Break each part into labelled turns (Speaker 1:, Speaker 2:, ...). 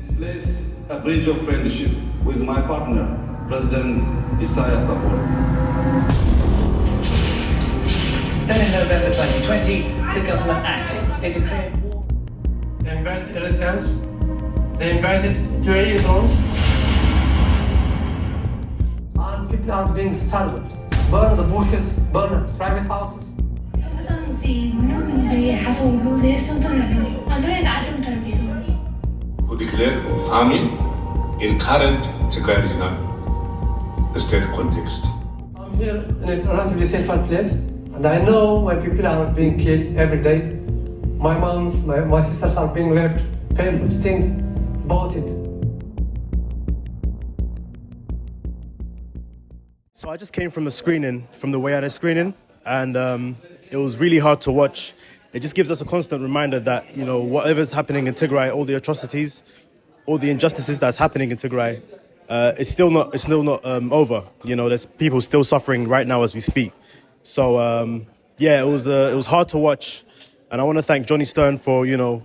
Speaker 1: its place a bridge of friendship with my partner, President Isaias Afwerki.
Speaker 2: Then in November 2020, the government acted. They declared war.
Speaker 3: They invited residents, they invited UAE drones, and people are being starved. Burn the bushes, burn private houses.
Speaker 4: Who declared famine in current Tigray regional state context.
Speaker 3: I'm here in a relatively safer place, and I know my people are being killed every day. My moms, my sisters are being raped. Painful to think about it.
Speaker 5: So I just came from a screening, from the Woyane screening, and it was really hard to watch. It just gives us a constant reminder that, you know, whatever's happening in Tigray, all the atrocities, all the injustices that's happening in Tigray, it's still not over. You know, there's people still suffering right now as we speak. So yeah, it was hard to watch, and I want to thank Jonny Stern for, you know,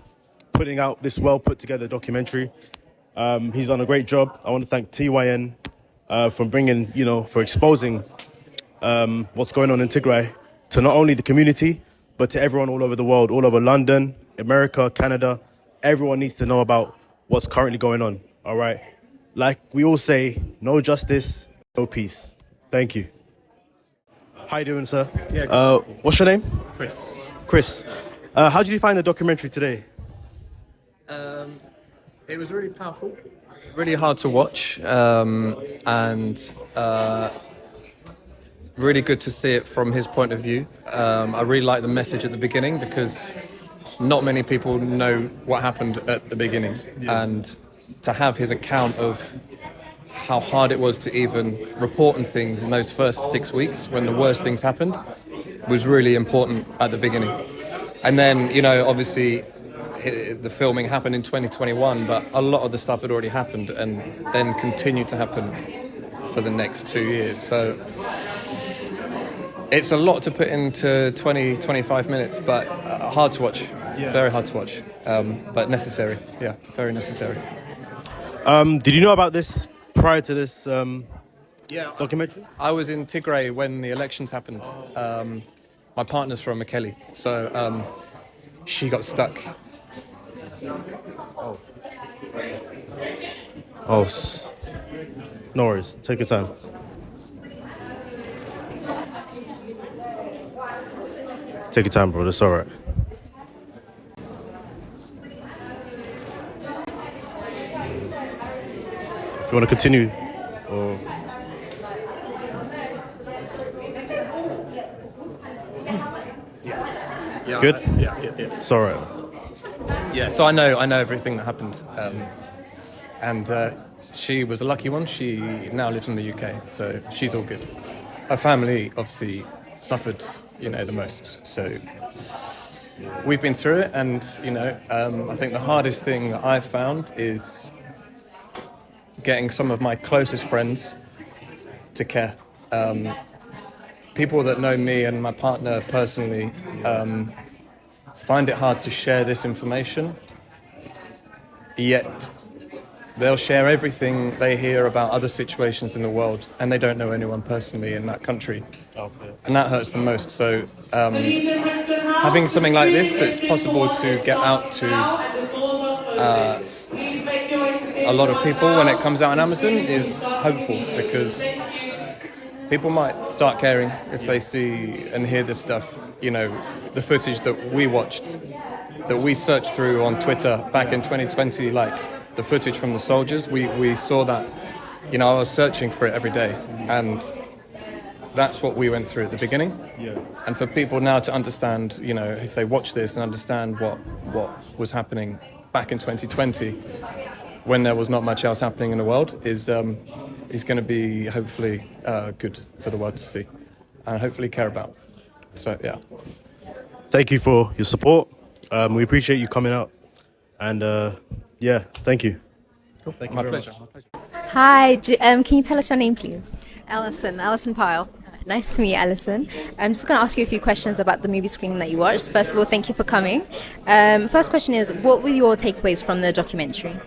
Speaker 5: putting out this well put together documentary. He's done a great job. I want to thank Woyane for bringing, you know, for exposing what's going on in Tigray to not only the community, but to everyone all over the world, all over London, America, Canada. Everyone needs to know about what's currently going on, all right? Like we all say, no justice, no peace. Thank you. How you doing, sir?
Speaker 6: Yeah, good.
Speaker 5: What's your name?
Speaker 6: Chris.
Speaker 5: Chris. How did you find the documentary today?
Speaker 6: It was really powerful, really hard to watch, and really good to see it from his point of view. I really like the message at the beginning because not many people know what happened at the beginning, and to have his account of how hard it was to even report on things in those first 6 weeks when the worst things happened was really important at the beginning. And then, you know, obviously the filming happened in 2021, but a lot of the stuff had already happened and then continued to happen for the next 2 years. So it's a lot to put into 20, 25 minutes, but hard to watch. Yeah. Very hard to watch, but necessary. Yeah, very necessary.
Speaker 5: Did you know about this prior to this documentary?
Speaker 6: I was in Tigray when the elections happened. My partner's from Mekelle, so she got stuck.
Speaker 5: No worries. Take your time. Take your time, bro. That's all right. If you want to continue, or...
Speaker 6: Yeah.
Speaker 5: Good?
Speaker 6: Yeah.
Speaker 5: It's all right.
Speaker 6: Yeah, so I know everything that happened, and she was a lucky one. She now lives in the UK, so she's all good. Her family obviously suffered, you know, the most. So we've been through it, and you know, I think the hardest thing that I've found is getting some of my closest friends to care. People that know me and my partner personally find it hard to share this information, yet they'll share everything they hear about other situations in the world, and they don't know anyone personally in that country. Okay. And that hurts the most. So having something like this that's possible to get out to a lot of people when it comes out on Amazon is hopeful, because people might start caring if they see and hear this stuff. You know, the footage that we watched, that we searched through on Twitter back in 2020, like the footage from the soldiers, we saw that. You know, I was searching for it every day, and that's what we went through at the beginning. Yeah. And for people now to understand, you know, if they watch this and understand what was happening back in 2020, when there was not much else happening in the world, is going to be hopefully good for the world to see and hopefully care about. So, yeah.
Speaker 5: Thank you for your support. We appreciate you coming out. And, yeah, thank you.
Speaker 6: Cool. Thank you. My pleasure.
Speaker 7: Hi, can you tell us your name, please?
Speaker 8: Alison Pyle.
Speaker 7: Nice to meet you, Alison. I'm just going to ask you a few questions about the movie screening that you watched. First of all, thank you for coming. First question is, what were your takeaways from the documentary?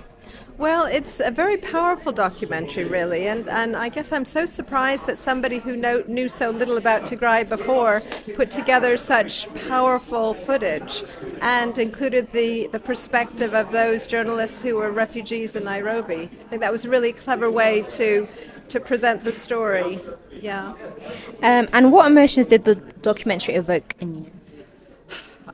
Speaker 8: Well, it's a very powerful documentary, really, and I guess I'm so surprised that somebody who knew so little about Tigray before put together such powerful footage and included the perspective of those journalists who were refugees in Nairobi. I think that was a really clever way to present the story. Yeah.
Speaker 7: And what emotions did the documentary evoke in you?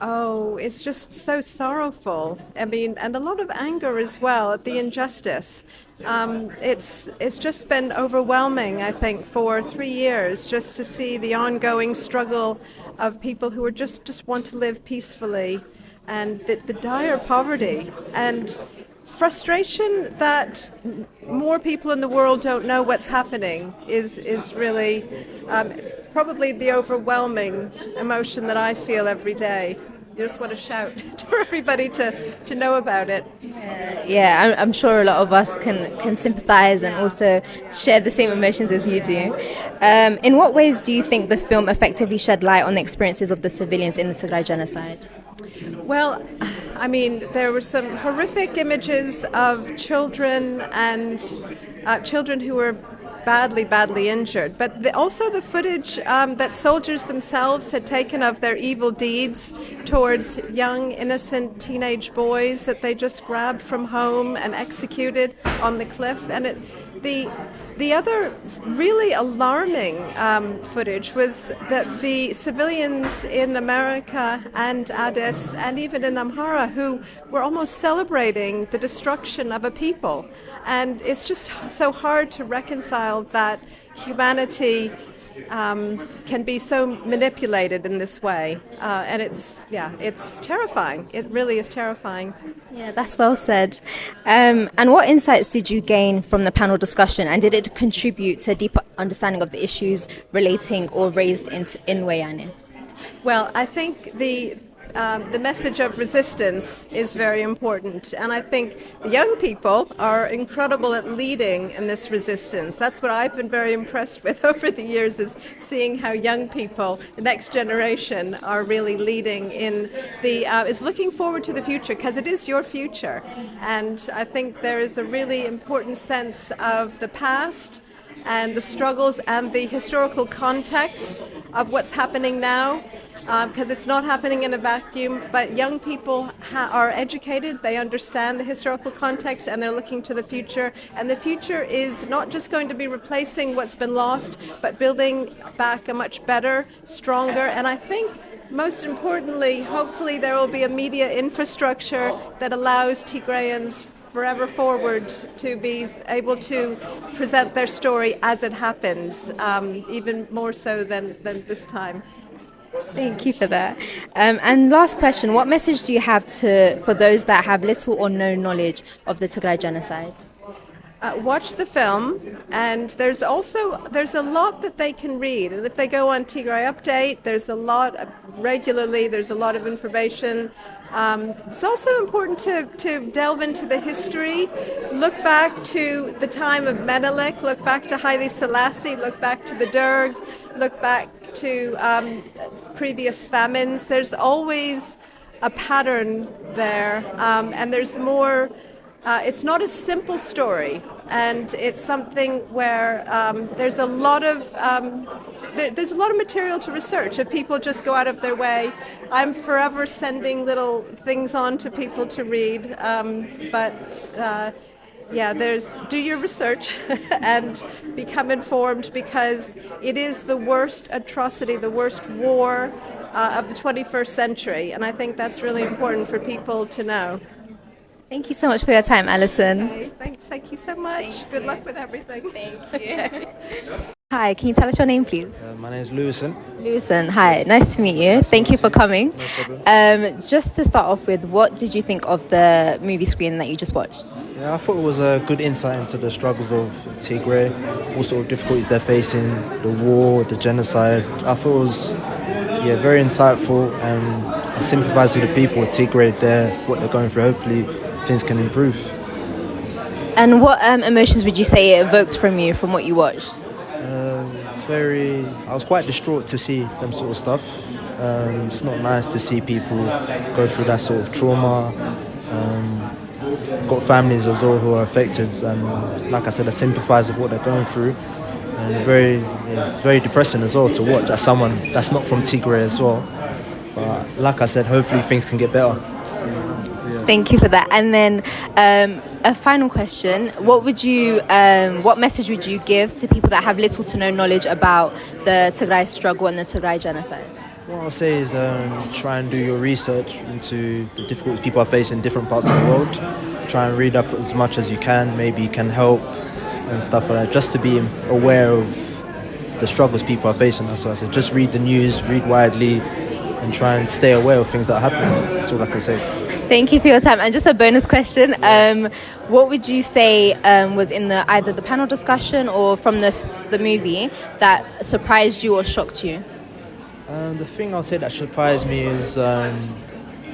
Speaker 8: Oh, it's just so sorrowful. I mean, and a lot of anger as well at the injustice. It's just been overwhelming, I think, for 3 years just to see the ongoing struggle of people who are just want to live peacefully, and the dire poverty and frustration that more people in the world don't know what's happening is really probably the overwhelming emotion that I feel every day. You just want to shout for everybody to know about it.
Speaker 7: Yeah, I'm sure a lot of us can sympathise and also share the same emotions as you do. In what ways do you think the film effectively shed light on the experiences of the civilians in the Tigray Genocide?
Speaker 8: Well, I mean, there were some horrific images of children and children who were badly injured, but also the footage that soldiers themselves had taken of their evil deeds towards young, innocent teenage boys that they just grabbed from home and executed on the cliff. And the other really alarming footage was that the civilians in America and Addis and even in Amhara who were almost celebrating the destruction of a people. And it's just so hard to reconcile that humanity can be so manipulated in this way. And it's terrifying. It really is terrifying.
Speaker 7: Yeah, that's well said. And what insights did you gain from the panel discussion, and did it contribute to a deeper understanding of the issues relating or raised in Woyane?
Speaker 8: Well, I think the message of resistance is very important, and I think young people are incredible at leading in this resistance. That's what I've been very impressed with over the years, is seeing how young people, the next generation, are really leading in is looking forward to the future, because it is your future. And I think there is a really important sense of the past and the struggles and the historical context of what's happening now, because it's not happening in a vacuum, but young people are educated, they understand the historical context, and they're looking to the future. And the future is not just going to be replacing what's been lost, but building back a much better, stronger, and I think most importantly, hopefully there will be a media infrastructure that allows Tigrayans forever forward to be able to present their story as it happens, even more so than this time.
Speaker 7: Thank you for that. And last question, what message do you have for those that have little or no knowledge of the Tigray Genocide?
Speaker 8: Watch the film, and there's a lot that they can read. And if they go on Tigray Update, there's a lot of information. It's also important to delve into the history, look back to the time of Menelik, look back to Haile Selassie, look back to the Derg, look back to previous famines. There's always a pattern there, and there's more. It's not a simple story, and it's something where there's a lot of material to research if people just go out of their way. I'm forever sending little things on to people to read, do your research and become informed, because it is the worst atrocity, the worst war of the 21st century, and I think that's really important for people to know.
Speaker 7: Thank you so much for your time, Alison.
Speaker 8: Okay, thank you so much. Good luck with everything.
Speaker 7: Thank you. Hi, can you tell us your name, please?
Speaker 9: My name is Lewison.
Speaker 7: Lewison, hi. Nice to meet you. Thank you for coming.
Speaker 9: No problem.
Speaker 7: Just to start off with, what did you think of the movie screening that you just watched?
Speaker 9: Yeah, I thought it was a good insight into the struggles of Tigray, what sort of difficulties they're facing, the war, the genocide. I thought it was very insightful, and I sympathise with the people of Tigray there, what they're going through. Hopefully things can improve.
Speaker 7: And what emotions would you say it evoked from you from what you watched?
Speaker 9: I was quite distraught to see them sort of stuff. It's not nice to see people go through that sort of trauma. got families as well who are affected, and like I said, I sympathise with what they're going through, and it's very depressing as well to watch as someone that's not from Tigray as well. But like I said, hopefully things can get better.
Speaker 7: Thank you for that. And then a final question: what message would you give to people that have little to no knowledge about the Tigray struggle and the Tigray genocide?
Speaker 9: What I'll say is try and do your research into the difficulties people are facing in different parts of the world. Try and read up as much as you can. Maybe you can help and stuff like that, just to be aware of the struggles people are facing. That's what I said. Just read the news, read widely, and try and stay aware of things that are happening. That's all I can say.
Speaker 7: Thank you for your time. And just a bonus question, what would you say was in either the panel discussion or from the movie that surprised you or shocked you?
Speaker 9: The thing I'll say that surprised me is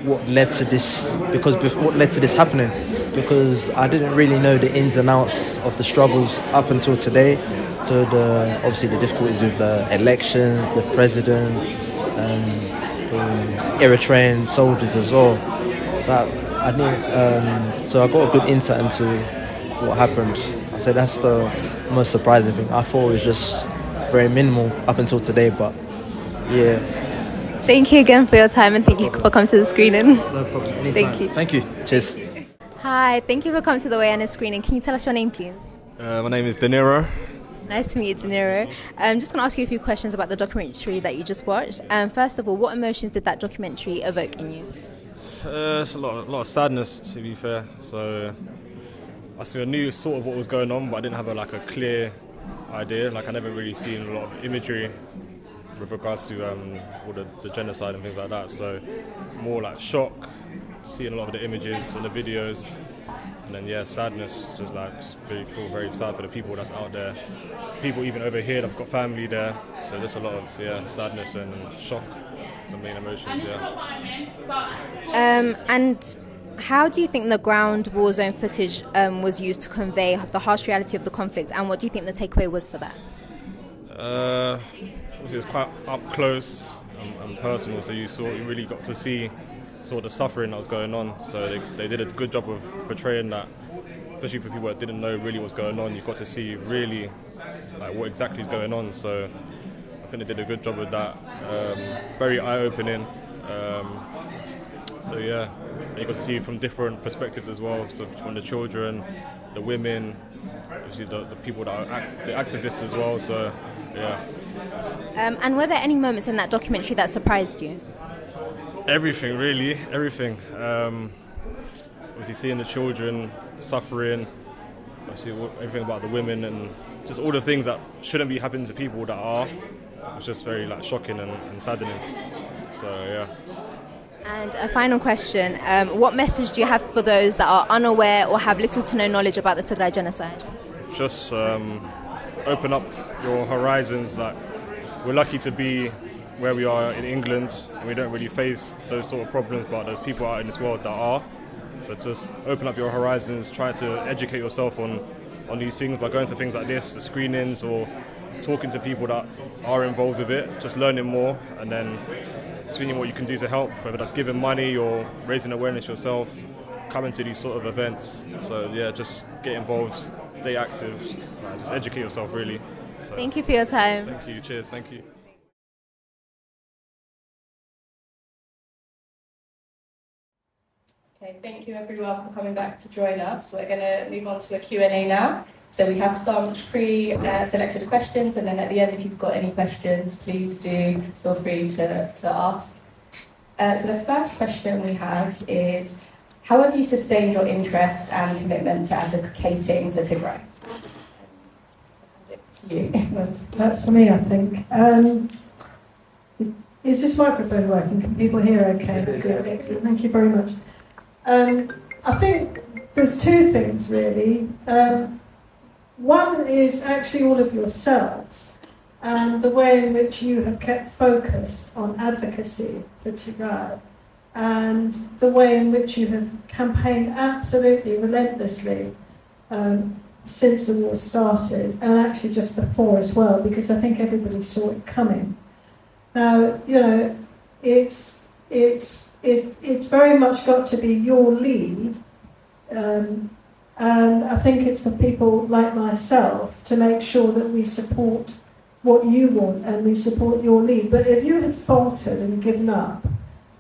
Speaker 9: what led to this, what led to this happening, because I didn't really know the ins and outs of the struggles up until today, to obviously the difficulties with the elections, the president, Eritrean soldiers as well. So I got a good insight into what happened. I say that's the most surprising thing. I thought it was just very minimal up until today, but yeah.
Speaker 7: Thank you again for your time, and thank you for coming to the screening.
Speaker 9: No problem. Anytime.
Speaker 7: Thank you.
Speaker 9: Thank you. Cheers.
Speaker 7: Hi, thank you for coming to the Woyane screening. Can you tell us your name, please?
Speaker 10: My name is De Niro.
Speaker 7: Nice to meet you, De Niro. I'm just going to ask you a few questions about the documentary that you just watched. First of all, what emotions did that documentary evoke in you?
Speaker 10: It's a lot of sadness, to be fair. So I knew sort of what was going on, but I didn't have a clear idea. I never really seen a lot of imagery with regards to all the genocide and things like that. So more shock, seeing a lot of the images and the videos, and then sadness. Just feel very sad for the people that's out there. People even over here, they've got family there. So there's a lot of sadness and shock. Some main emotions,
Speaker 7: And how do you think the ground war zone footage was used to convey the harsh reality of the conflict, and what do you think the takeaway was for that?
Speaker 10: It was quite up close and personal, so you really got to see the suffering that was going on. So they did a good job of portraying that, especially for people that didn't know really what's going on. You got to see really what exactly is going on. So I think they did a good job with that. Very eye-opening. So yeah, and you got to see from different perspectives as well. So from the children, the women, obviously the people that are the activists as well. So yeah.
Speaker 7: And were there any moments in that documentary that surprised you?
Speaker 10: Everything, really, everything. Obviously seeing the children suffering, obviously everything about the women, and just all the things that shouldn't be happening to people that are. It's just very shocking and saddening. So yeah.
Speaker 7: And a final question, what message do you have for those that are unaware or have little to no knowledge about the Tigray genocide?
Speaker 10: Just open up your horizons. We're lucky to be where we are in England, and we don't really face those sort of problems, but there's people out in this world that are. So just open up your horizons, try to educate yourself on these things by going to things like this, the screenings, or talking to people that are involved with it, just learning more, and then seeing what you can do to help, whether that's giving money or raising awareness yourself, coming to these sort of events. So yeah, just get involved, stay active, just educate yourself really. So,
Speaker 7: thank you for your time.
Speaker 10: Thank you, cheers, thank you.
Speaker 11: Okay, thank you everyone for coming back to join us. We're going to move on to a Q&A now. So we have some pre-selected questions, and then at the end, if you've got any questions, please do feel free to ask. So the first question we have is, how have you sustained your interest and commitment to advocating for Tigray? To you.
Speaker 12: That's for me, I think. Is this microphone working? Can people hear okay? Good, excellent. Thank you very much. I think there's two things, really. One is actually all of yourselves and the way in which you have kept focused on advocacy for Tigray, and the way in which you have campaigned absolutely relentlessly since the war started, and actually just before as well, because I think everybody saw it coming. Now, it's very much got to be your lead And I think it's for people like myself to make sure that we support what you want and we support your lead. But if you had faltered and given up,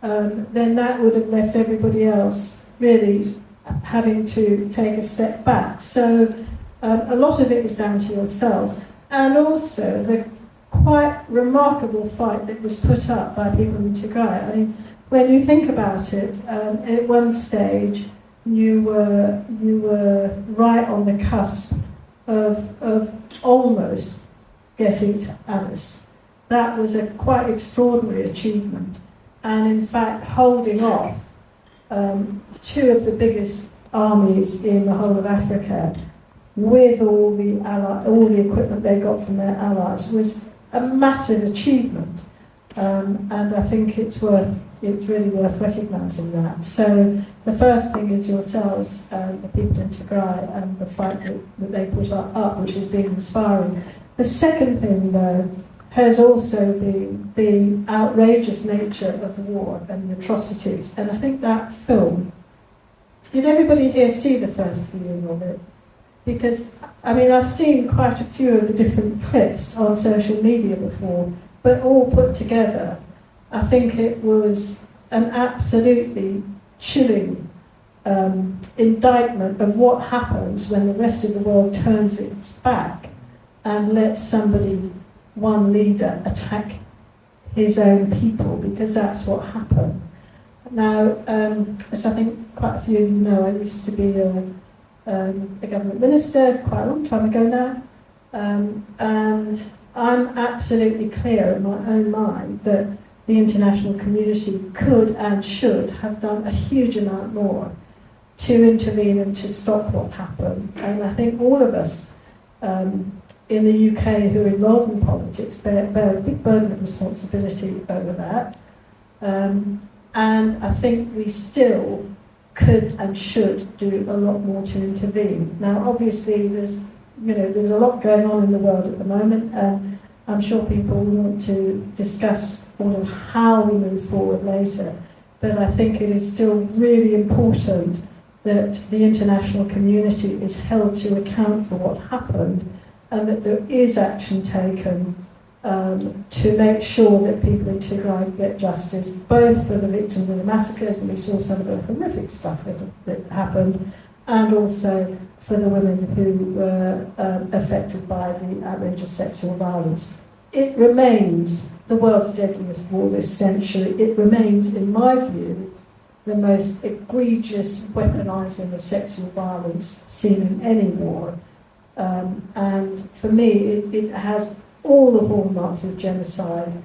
Speaker 12: then that would have left everybody else really having to take a step back. So a lot of it is down to yourselves. And also the quite remarkable fight that was put up by people in Tigray. I mean, when you think about it, at one stage you were right on the cusp of almost getting to Addis. That was a quite extraordinary achievement, and in fact holding off two of the biggest armies in the whole of Africa with all the equipment they got from their allies was a massive achievement, and I think it's really worth recognising that. So the first thing is yourselves, the people in Tigray, and the fight that they put up, which has been inspiring. The second thing, though, has also been the outrageous nature of the war and the atrocities. And I think that film, did everybody here see the first viewing of it? Because, I mean, I've seen quite a few of the different clips on social media before, but all put together, I think it was an absolutely chilling indictment of what happens when the rest of the world turns its back and lets somebody, one leader, attack his own people, because that's what happened. Now, as I think quite a few of you know, I used to be a government minister quite a long time ago now, and I'm absolutely clear in my own mind that the international community could and should have done a huge amount more to intervene and to stop what happened. And I think all of us in the UK who are involved in politics bear a big burden of responsibility over that. And I think we still could and should do a lot more to intervene. Now, obviously, there's a lot going on in the world at the moment, and I'm sure people want to discuss all of how we move forward later. But I think it is still really important that the international community is held to account for what happened, and that there is action taken to make sure that people in Tigray get justice, both for the victims of the massacres, and we saw some of the horrific stuff that happened, and also for the women who were affected by the outrageous sexual violence. It remains the world's deadliest war this century. It remains, in my view, the most egregious weaponising of sexual violence seen in any war. And for me, it has all the hallmarks of genocide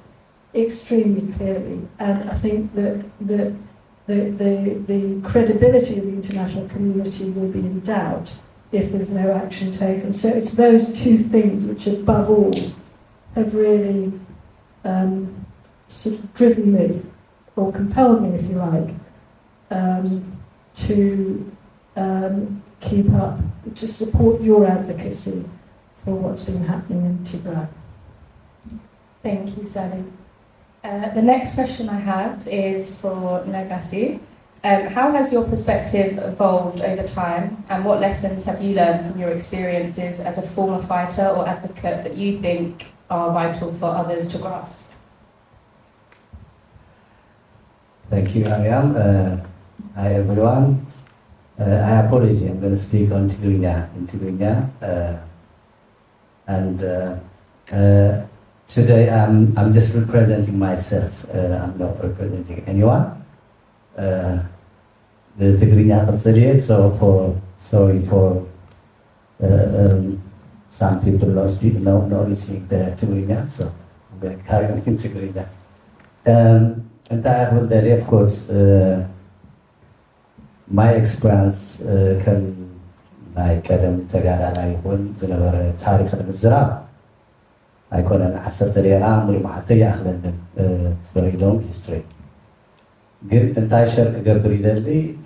Speaker 12: extremely clearly. And I think that the credibility of the international community will be in doubt if there's no action taken. So it's those two things which, above all, have really sort of driven me, or compelled me, if you like, to keep up, to support your advocacy for what's been happening in Tigray.
Speaker 11: Thank you, Sally. The next question I have is for Nagasi. How has your perspective evolved over time, and what lessons have you learned from your experiences as a former fighter or advocate that you think are vital for others to grasp?
Speaker 13: Thank you, Ariam. Hi, everyone. I apologize, I'm going to speak on Tigrinya. Today I'm just representing myself. I'm not representing anyone. The Tigrinya Qatsaliye, so sorry for some people not listening the Tigrinya, so I'm going to carry on in Tigrinya. And I will tell you, of course, my experience can like Adam Tagara يكون زنبر تاريخ المزرعة هيكون أنا حسبت لي أنا عمري ما حتى يأخذ very long history. قلت أنت شركة قبري للي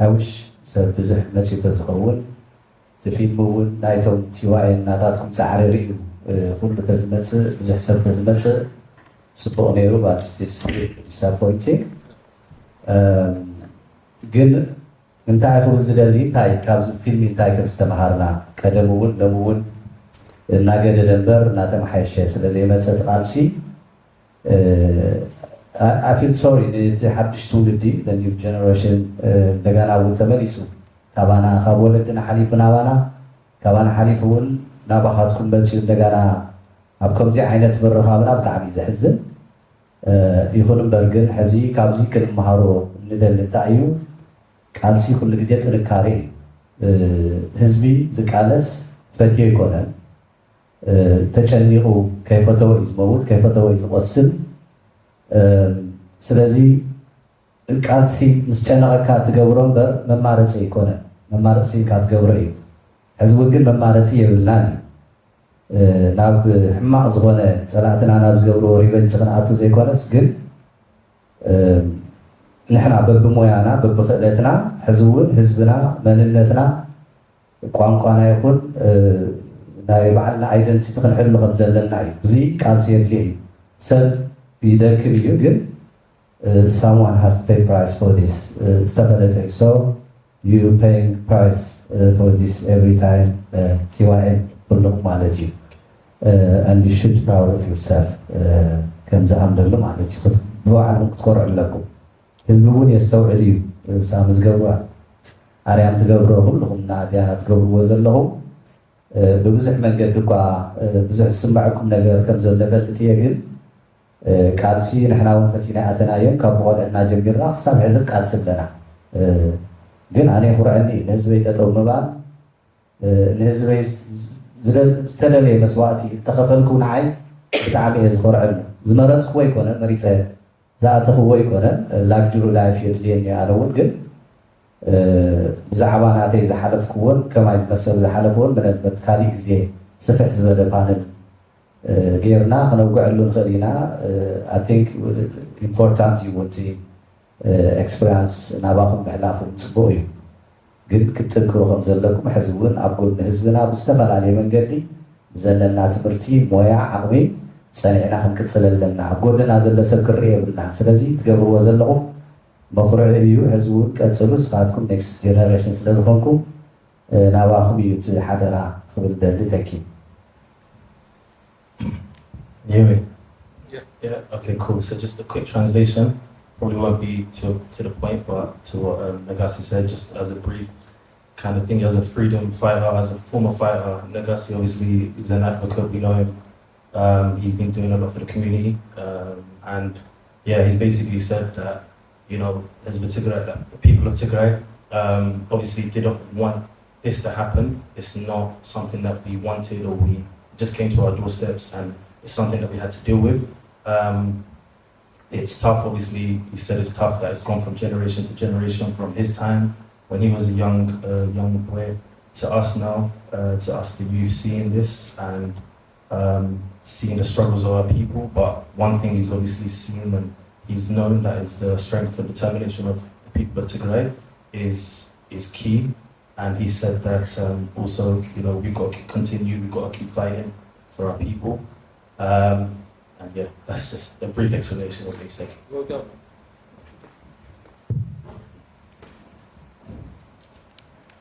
Speaker 13: أوش سبزح مسيو تزخون تفيد مون نايتون تيواي ناتاتكم سعرري كل تزمت بزح سب تزمت سبونيرو but this is disappointing. ግን እንታይ ክብል ዝደሊ እንታይ ካብዚ ፊልም እንታይ ከም ዝተምሃርና ቀደም እውን ሎሚ እውን እናገደደ እምበር እናተመሓየሸ ስለ ዘይመፀ እቲ ቃልሲ I feel sorry ነቲ ሓድሽ ትውልዲ the new generation እንደገና እውን ተመሊሱ ካባና ካብ ወለድና ሓሊፉ ናባና ካባና ሓሊፉ እውን ናባኻትኩም መፅኡ እንደገና ኣብ ከምዚ ዓይነት ምርኻብና ብጣዕሚ ዘሕዝን ይኹን እምበር ግን ሕዚ ካብዚ ክንመሃሮ ንደሊ እንታይ እዩ ቃልሲ ኩሉ ግዜ ጥንካሬ ህዝቢ ዝቃለስ ፈትዮ ይኮነን ተጨኒቑ ከይፈተወ እዩ ዝመውት ከይፈተወ እዩ ዝቆስል ስለዚ ቃልሲ ምስ ጨነቐካ ትገብሮ እምበር መማረፂ ይኮነን መማረፂ ኢልካ ትገብሮ እዩ ሕዚ እውን ግን መማረፂ የብልናን እዩ ናብ ሕማቕ ዝኾነ ፀላእትና ናብ ዝገብርዎ ሪቨንጅ ክንኣቱ ዘይኮነስ ግን ንሕና በብሞያና በብክእለትና ሕዚ እውን ህዝብና መንነትና ቋንቋና ይኹን ናይ ባዕልና ኣይደንቲቲ ክንሕሉ ከም ዘለና እዩ እዚ ቃልሲ የድልዮ እዩ ሰብ ይደክም እዩ ግን someone has to pay price for this ዝተፈለጠ እዩ so you paying price for this every time TYN ኩልኩም ማለት እዩ and you should be proud of yourself ከም ዝኣምደሉ ማለት እዩ ብባዕልኩም ክትኮርዑ ኣለኩም ህዝቢ እውን የስተውዕል እዩ ሳብ ዝገብሮ ኣርያም ትገብሮ ኩልኩም ናድያና ትገብርዎ ዘለኹም ብብዙሕ መንገዲ እኳ ብዙሕ ዝስማዐኩም ነገር ከም ዘሎ ፈልጥ እየ ግን ቃልሲ ንሕና እውን ፈቲና ኣተናዮም ካብ ብቆልዕና ጀሚርና ክሳብ ሕዚ ቃልሲ ኣለና ግን ኣነ ይኹርዐኒ ንህዝበይ ጠጠው ምባል ንህዝበይ ዝተደለየ መስዋእቲ ተኸፈልኩ ንዓይ ብጣዕሚ እየ ዝኮርዐሉ ዝመረፅክዎ ኣይኮነን መሪፀ ዝኣተኽዎ ኣይኮነን ላግጅሩ ላይፍ የድልየኒ ኣነ እውን ግን ብዛዕባ ናተይ ዝሓለፍክዎን ከማይ ዝመሰሉ ዝሓለፍዎን ምናልባት ካሊእ ግዜ ስፍሕ ዝበለ ፓነል ጌርና ክነውግዐሉ ንኽእል ኢና I think important እዩ እቲ ኤክስፔሪንስ ናባኹም ምሕላፉ ፅቡቅ እዩ ግን ክትጥንክሩ ከም ዘለኩም ሕዚ እውን ኣብ ጎኒ ህዝብና ብዝተፈላለየ መንገዲ ብዘለና ትምህርቲ ሞያ ዓቕሚ ፀኒዕና ክንቅፅል ኣለና ኣብ ጎንና ዘሎ ሰብ ክርኢ የብልና ስለዚ ትገብርዎ ዘለኹም መኹርዒ እዩ ሕዚ እውን ቀፅሉ ንስኻትኩም ኔክስት ጀነሬሽን ስለ ዝኾንኩም ናባኹም እዩ እቲ ሓደራ ክብል ደሊ ተኪ
Speaker 14: Yeah. Okay, cool. So just a quick translation. Probably won't be to the point, but to what Nagasi said, just as a brief kind of thing. As a freedom fighter, as a former fighter, Nagasi obviously is an advocate. We know him. He's been doing a lot for the community, and yeah, he's basically said that as Tigray, the people of Tigray obviously didn't want this to happen. It's not something that we wanted or we just came to our doorsteps, and it's something that we had to deal with. It's tough, obviously. He said it's tough that it's gone from generation to generation, from his time when he was a young boy to us now, to us the youth, seeing this and seeing the struggles of our people. But one thing he's obviously seen and he's known that is the strength and determination of the people of Tigray is key. And he said that also, we've got to continue, we've got to keep fighting for our people. And yeah, that's just a brief explanation of what he said.
Speaker 6: Well done.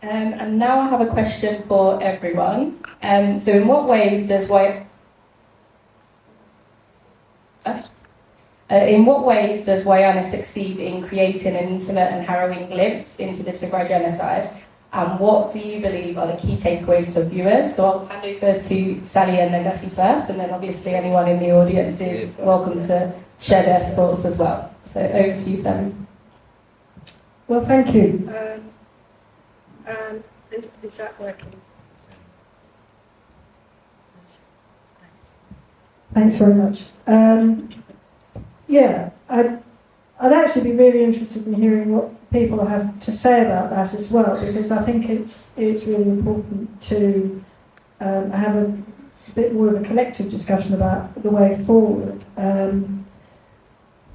Speaker 11: And now I have a question for everyone. So in what ways does Woyane succeed in creating an intimate and harrowing glimpse into the Tigray Genocide? And what do you believe are the key takeaways for viewers? So I'll hand over to Sally and Nagasi first, and then obviously anyone in the audience is welcome to share their thoughts as well. So over to you, Sally.
Speaker 12: Well, thank you.
Speaker 15: Is that working?
Speaker 12: Thanks very much. I'd actually be really interested in hearing what people have to say about that as well, because I think it's really important to have a bit more of a collective discussion about the way forward,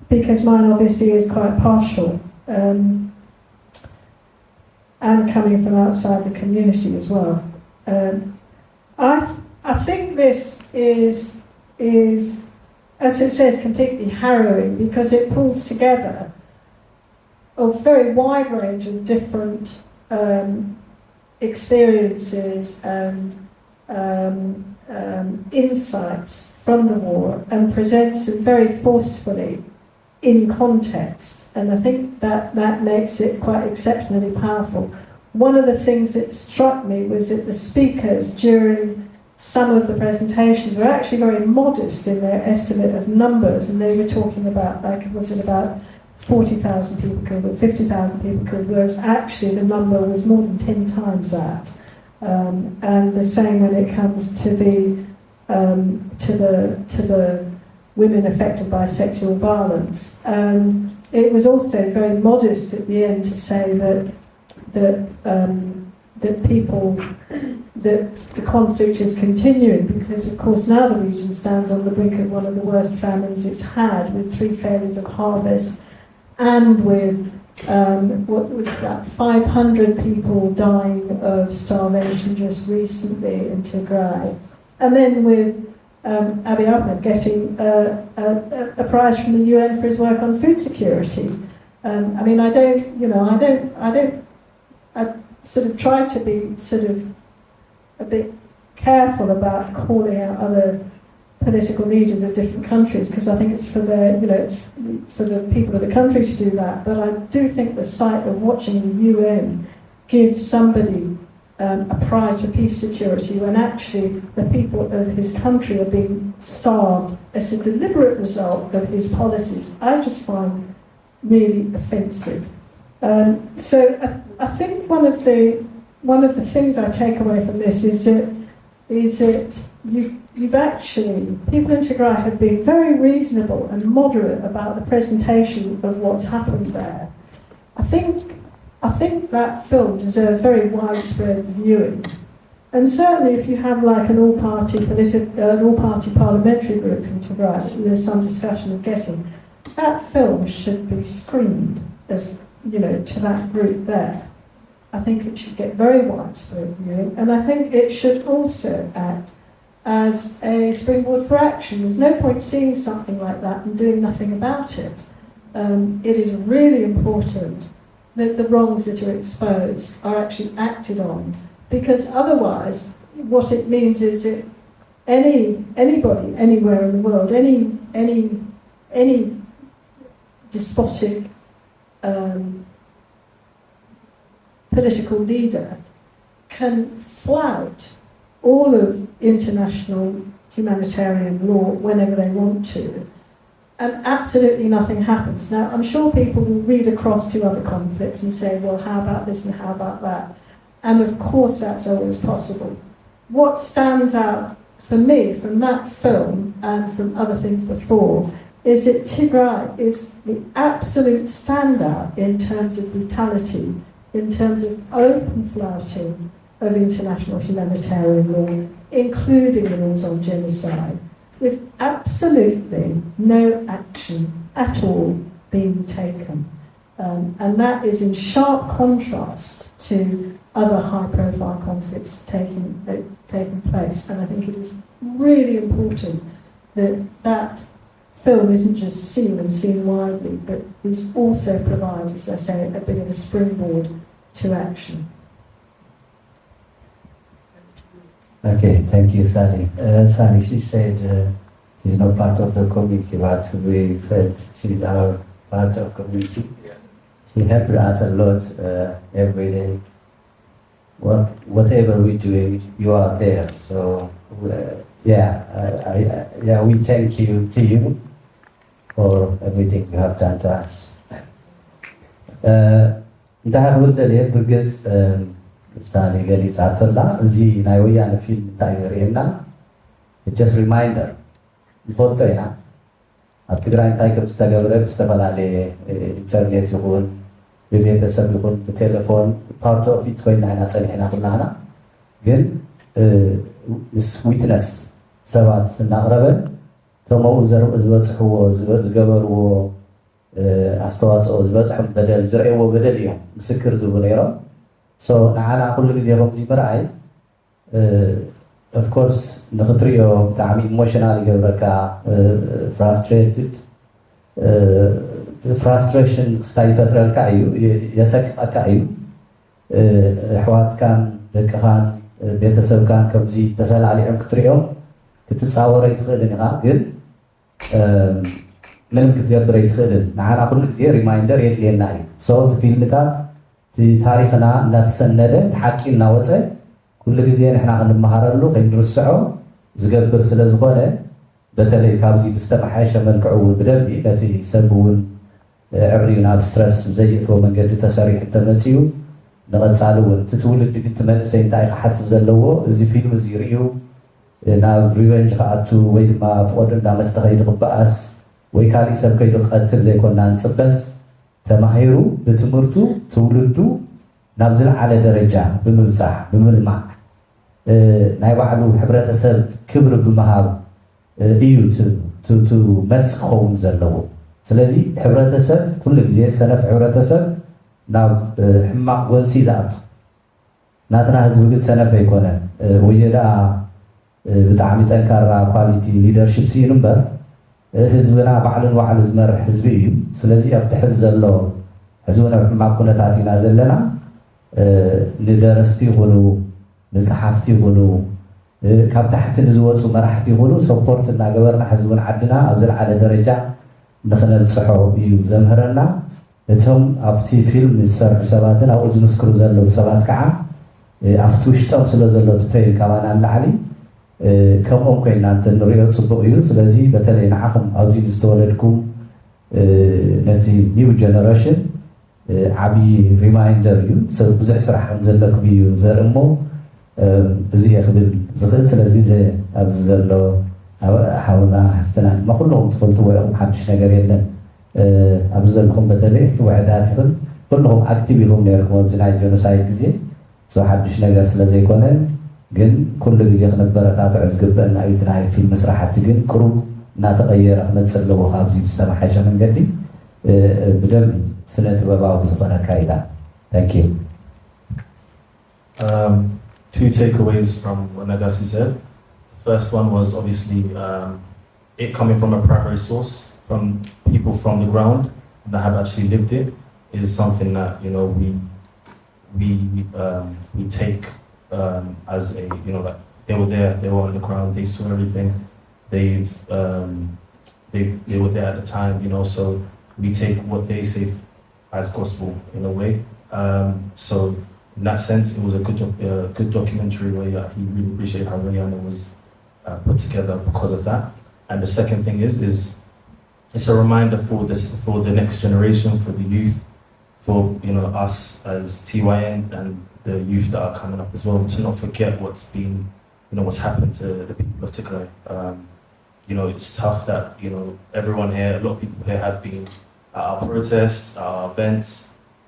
Speaker 12: because mine obviously is quite partial and coming from outside the community as well. I think this is, as it says, completely harrowing, because it pulls together of very wide range of different experiences and insights from the war, and presents it very forcefully in context. And I think that makes it quite exceptionally powerful. One of the things that struck me was that the speakers during some of the presentations were actually very modest in their estimate of numbers, and they were talking about, like, was it about 40,000 people killed or 50,000 people killed, whereas actually the number was more than 10 times that. And the same when it comes to the women affected by sexual violence. And it was also very modest at the end to say that the conflict is continuing, because of course now the region stands on the brink of one of the worst famines it's had, with 3 failures of harvest, and with what was about 500 people dying of starvation just recently in Tigray, and then with Abiy Ahmed getting a prize from the UN for his work on food security. I mean, I sort of try to be sort of a bit careful about calling out other political leaders of different countries, because I think it's for it's for the people of the country to do that. But I do think the sight of watching the UN give somebody a prize for peace security when actually the people of his country are being starved as a deliberate result of his policies, I just find really offensive. So I think one of the things I take away from this is that you've actually, people in Tigray have been very reasonable and moderate about the presentation of what's happened there. I think that film deserves very widespread viewing. And certainly if you have like an all-party parliamentary group from Tigray, there's some discussion of getting, that film should be screened as, to that group there. I think it should get very widespread viewing, and I think it should also act as a springboard for action. There's no point seeing something like that and doing nothing about it. It is really important that the wrongs that are exposed are actually acted on, because otherwise what it means is that anybody anywhere in the world, any despotic political leader can flout all of international humanitarian law whenever they want to, and absolutely nothing happens. Now, I'm sure people will read across to other conflicts and say, well, how about this and how about that? And of course that's always possible. What stands out for me from that film and from other things before is that Tigray is the absolute standout in terms of brutality, in terms of open flouting of international humanitarian law, including the laws on genocide, with absolutely no action at all being taken. And that is in sharp contrast to other high-profile conflicts taking place. And I think it is really important that film isn't just seen and seen widely, but is also provides, as I say, a bit of a springboard to action.
Speaker 13: Okay, thank you, Sally. Sally, she said she's not part of the community, but we felt she's our part of community. She helped us a lot every day. Whatever we do, you are there. So we thank you for everything you have done to us. ሳሊ ገሊፃቶላ እዚ ናይ ወያነ ፊልም እንታይ ዘርእየና ጀስት ሪማይንደር ንፈልጦ ኢና ኣብ ትግራይ እንታይ ከም ዝተገብረ ብዝተፈላለየ ኢንተርኔት ይኹን ብቤተሰብ ይኹን ብቴሌፎን ፓርት ኦፍ ኢት ኮይና ኢና ፀኒሕና ኩልናና ግን ምስ ዊትነስ ሰባት እናቕረበን እቶም ኣብኡ ዝበፅሕዎ ዝገበርዎ ኣስተዋፅኦ ዝበፅሖም በደል ዝረእይዎ በደል እዮም ምስክር ዝህቡ ነይሮም So نحن كل جزء يوم زي برأي of course نخطريه بتعمي emotional جبرك frustrated ፍራስትሬሽን ክስታይ ይፈጥረልካ እዩ የሰቅቐካ እዩ ኣሕዋትካን ደቅኻን ቤተሰብካን ከምዚ ተሰላሊዖም ክትሪኦም ክትፃወሮ ይትኽእልን ኢኻ ግን ምንም ክትገብር ኣይትኽእልን ንዓና ኩሉ ግዜ ሪማይንደር የድልየና እዩ ሶ እቲ ፊልምታት እቲ ታሪክና እናተሰነደ ተሓቂ እናወፀ ኩሉ ግዜ ንሕና ክንመሃረሉ ከይንርስዖ ዝገብር ስለ ዝኾነ በተለይ ካብዚ ብዝተመሓየሸ መልክዑ እውን ብደንቢ ነቲ ሰብ እውን ዕርዩ ናብ ስትረስ ብዘይእትዎ መንገዲ ተሰሪሑ ተመፅኡ ንቐፃሊ እውን እቲ ትውልዲ ግን እቲ መንእሰይ እንታይ ክሓስብ ዘለዎ እዚ ፊልም እዚ ርዩ ናብ ሪቨንጅ ክኣቱ ወይ ድማ ፍቆዱ እንዳመስተ ከይዲ ክበኣስ ወይ ካሊእ ሰብ ከይዲ ክቐትል ዘይኮና ንፅበስ ተማሂሩ ብትምህርቱ ትውልዱ ናብ ዝለዓለ ደረጃ ብምብፃሕ ብምልማዕ ናይ ባዕሉ ሕብረተሰብ ክብሪ ብምሃብ እዩ ቱ መልሲ ክኸውን ዘለዎ ስለዚ ሕብረተሰብ ኩሉ ግዜ ሰነፍ ሕብረተሰብ ናብ ሕማቕ ጎንፂ ዝኣቱ ናትና ህዝቢ ግን ሰነፍ ኣይኮነን ወየ ደኣ ብጣዕሚ ጠንካራ ኳሊቲ ሊደርሽፕ ሲኢኑ እምበር ህዝብና ባዕሉን ባዕሉ ዝመርሕ ህዝቢ እዩ ስለዚ ኣብቲ ሕዚ ዘሎ ሕዚ እውን ኣብ ሕማቕ ኩነታት ኢና ዘለና ንደረስቲ ይኹኑ ንፀሓፍቲ ይኹኑ ካብ ታሕቲ ንዝወፁ መራሕቲ ይኹኑ ሰፖርት እናገበርና ሕዚ እውን ዓድና ኣብ ዝለዓለ ደረጃ ንኽነብፅሖ እዩ ዘምህረና እቶም ኣብቲ ፊልም ዝሰርሑ ሰባትን ኣብኡ ዝምስክሩ ዘለዉ ሰባት ከዓ ኣብቲ ውሽጦም ስለ ዘሎ ትፈይል ካባና ንላዕሊ ከምኦም ኮይና እንተ ንሪኦ ፅቡቅ እዩ ስለዚ በተለይ ንዓኹም ኣብዚ ዝተወለድኩም ነቲ ኒው ጀነሬሽን ዓብዪ ሪማይንደር እዩ ብዙሕ ስራሕ ከም ዘለኩም እዩ ዘርኢ እሞ እዚ የክብል ዝኽእል ስለዚ ኣብዚ ዘሎ ሓውና ሓፍትና ድማ ኩልኩም ትፈልጥዎ ኢኹም ሓድሽ ነገር የለን ኣብዚ ዘለኹም በተለይ ውዕዳት ይኹን ኩልኩም ኣክቲቭ ኢኹም ነርኩም ኣብዚ ናይ ጀኖሳይድ ግዜ ሰው ሓድሽ ነገር ስለ ዘይኮነ ግን ኩሉ ግዜ ክነበረታትዑ ዝግበአና እዩ እቲ ናይ ፊልም ስራሕቲ ግን ቅሩብ እናተቐየረ ክመፅእ ኣለዎ ካብዚ ብዝተመሓየሸ መንገዲ ብደንቢ ስነ ጥበባዊ ብዝኾነ ካይዳ ታንክ ዩ
Speaker 14: Two takeaways from what Nagasi said. The first one was obviously it coming from a primary source, from people from the ground that have actually lived it, is something that we take as a like they were there, they were on the ground, they saw everything, they were there at the time, so we take what they say as gospel in a way. So in that sense, it was a good documentary where he really appreciated how Woyane was put together because of that. And the second thing is it's a reminder for the next generation, for the youth, for us as TYN and the youth that are coming up as well, to not forget what's been what's happened to the people of Tigray. It's tough that everyone here, a lot of people here have been at our protests, our events,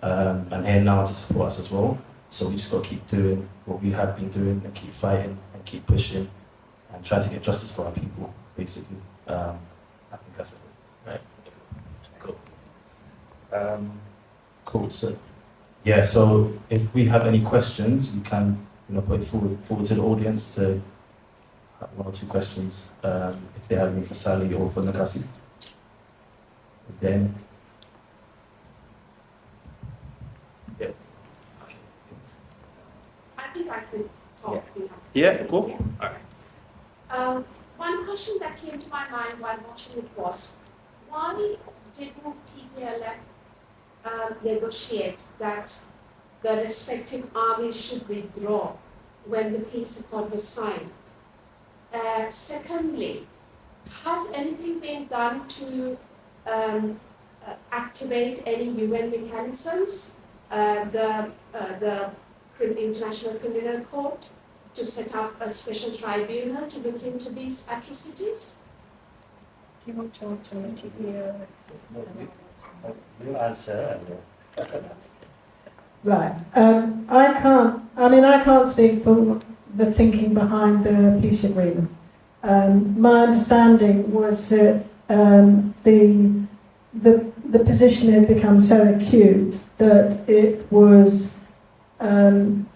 Speaker 14: and here now to support us as well. So we just got to keep doing what we have been doing and keep fighting and keep pushing and try to get justice for our people, basically. I think that's it, right? Cool. Cool. So, yeah. So if we have any questions, we can put it forward to the audience to have one or two questions. If they have any for Sally or for Nagasi. Is there any? Yeah.
Speaker 16: I think I could talk.
Speaker 14: Yeah, cool. Yeah. All right.
Speaker 16: One question that came to my mind while watching it was, why didn't TPLF negotiate that the respective armies should withdraw when the peace accord was signed? Secondly, has anything been done to activate any UN mechanisms, the International Criminal Court, to set up a special tribunal to look into these atrocities?
Speaker 15: Do you want to answer it?
Speaker 13: You answer.
Speaker 12: Right. I can't speak for the thinking behind the peace agreement. My understanding was that the position had become so acute that it was in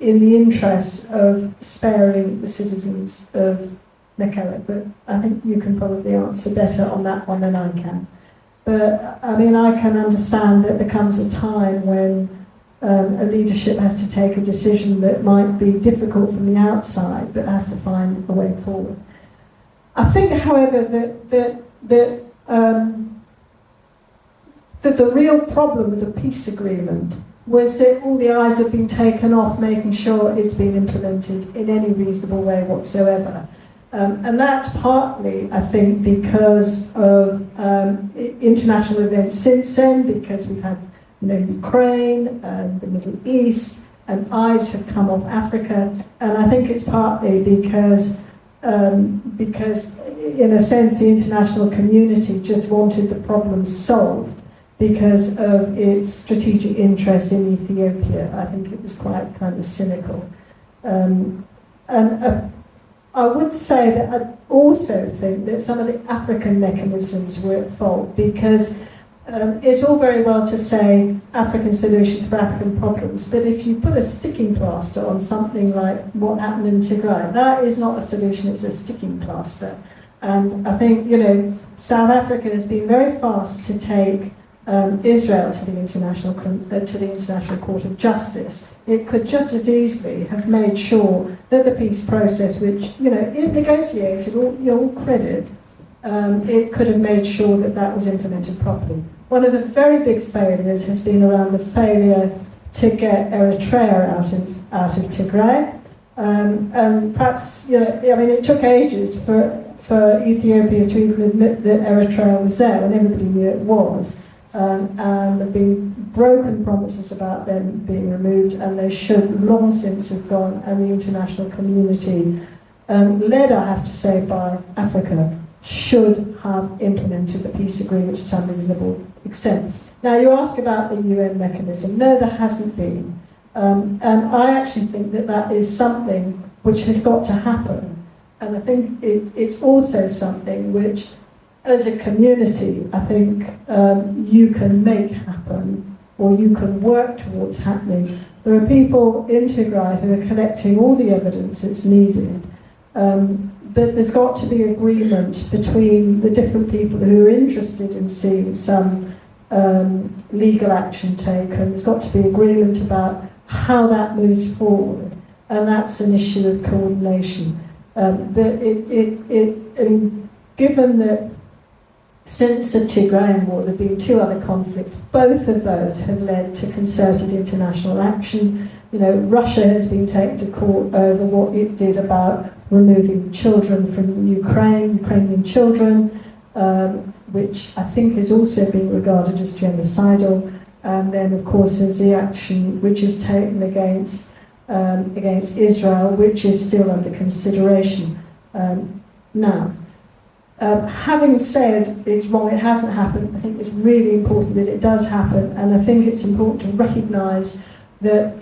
Speaker 12: the interest of sparing the citizens of Nekela, but I think you can probably answer better on that one than I can. But I mean, I can understand that there comes a time when a leadership has to take a decision that might be difficult from the outside, but has to find a way forward. I think, however, that the real problem with the peace agreement was that all the eyes have been taken off making sure it's been implemented in any reasonable way whatsoever. And that's partly, I think, because of international events since then, because we've had Ukraine and the Middle East, and eyes have come off Africa. And I think it's partly because in a sense, the international community just wanted the problem solved because of its strategic interest in Ethiopia. I think it was quite kind of cynical. I would say that I also think that some of the African mechanisms were at fault, because it's all very well to say African solutions for African problems, but if you put a sticking plaster on something like what happened in Tigray, that is not a solution, it's a sticking plaster. And I think, South Africa has been very fast to take Israel to the International Court of Justice. It could just as easily have made sure that the peace process, which it negotiated, all credit, it could have made sure that that was implemented properly. One of the very big failures has been around the failure to get Eritrea out of Tigray, and perhaps it took ages for Ethiopia to even admit that Eritrea was there when everybody knew it was. And there have been broken promises about them being removed, and they should long since have gone, and the international community, led, I have to say, by Africa, should have implemented the peace agreement to some reasonable extent. Now, you ask about the UN mechanism. No, there hasn't been. And I actually think that that is something which has got to happen. And I think it's also something which, as a community, I think you can make happen, or you can work towards happening. There are people in Tigray who are collecting all the evidence that's needed, but there's got to be agreement between the different people who are interested in seeing some legal action taken. There's got to be agreement about how that moves forward, and that's an issue of coordination. But given that since the Tigrayan War there have been two other conflicts, both of those have led to concerted international action. Russia has been taken to court over what it did about removing children from Ukrainian children, which I think is also being regarded as genocidal. And then, of course, there's the action which is taken against Israel, which is still under consideration. Now, having said it's wrong, it hasn't happened, I think it's really important that it does happen, and I think it's important to recognise that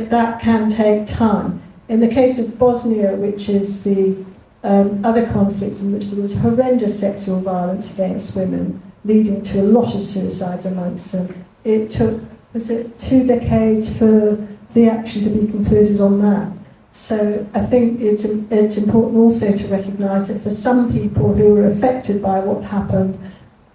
Speaker 12: that can take time. In the case of Bosnia, which is the other conflict in which there was horrendous sexual violence against women, leading to a lot of suicides amongst them, it took, 2 decades for the action to be concluded on that. So I think it's important also to recognise that for some people who were affected by what happened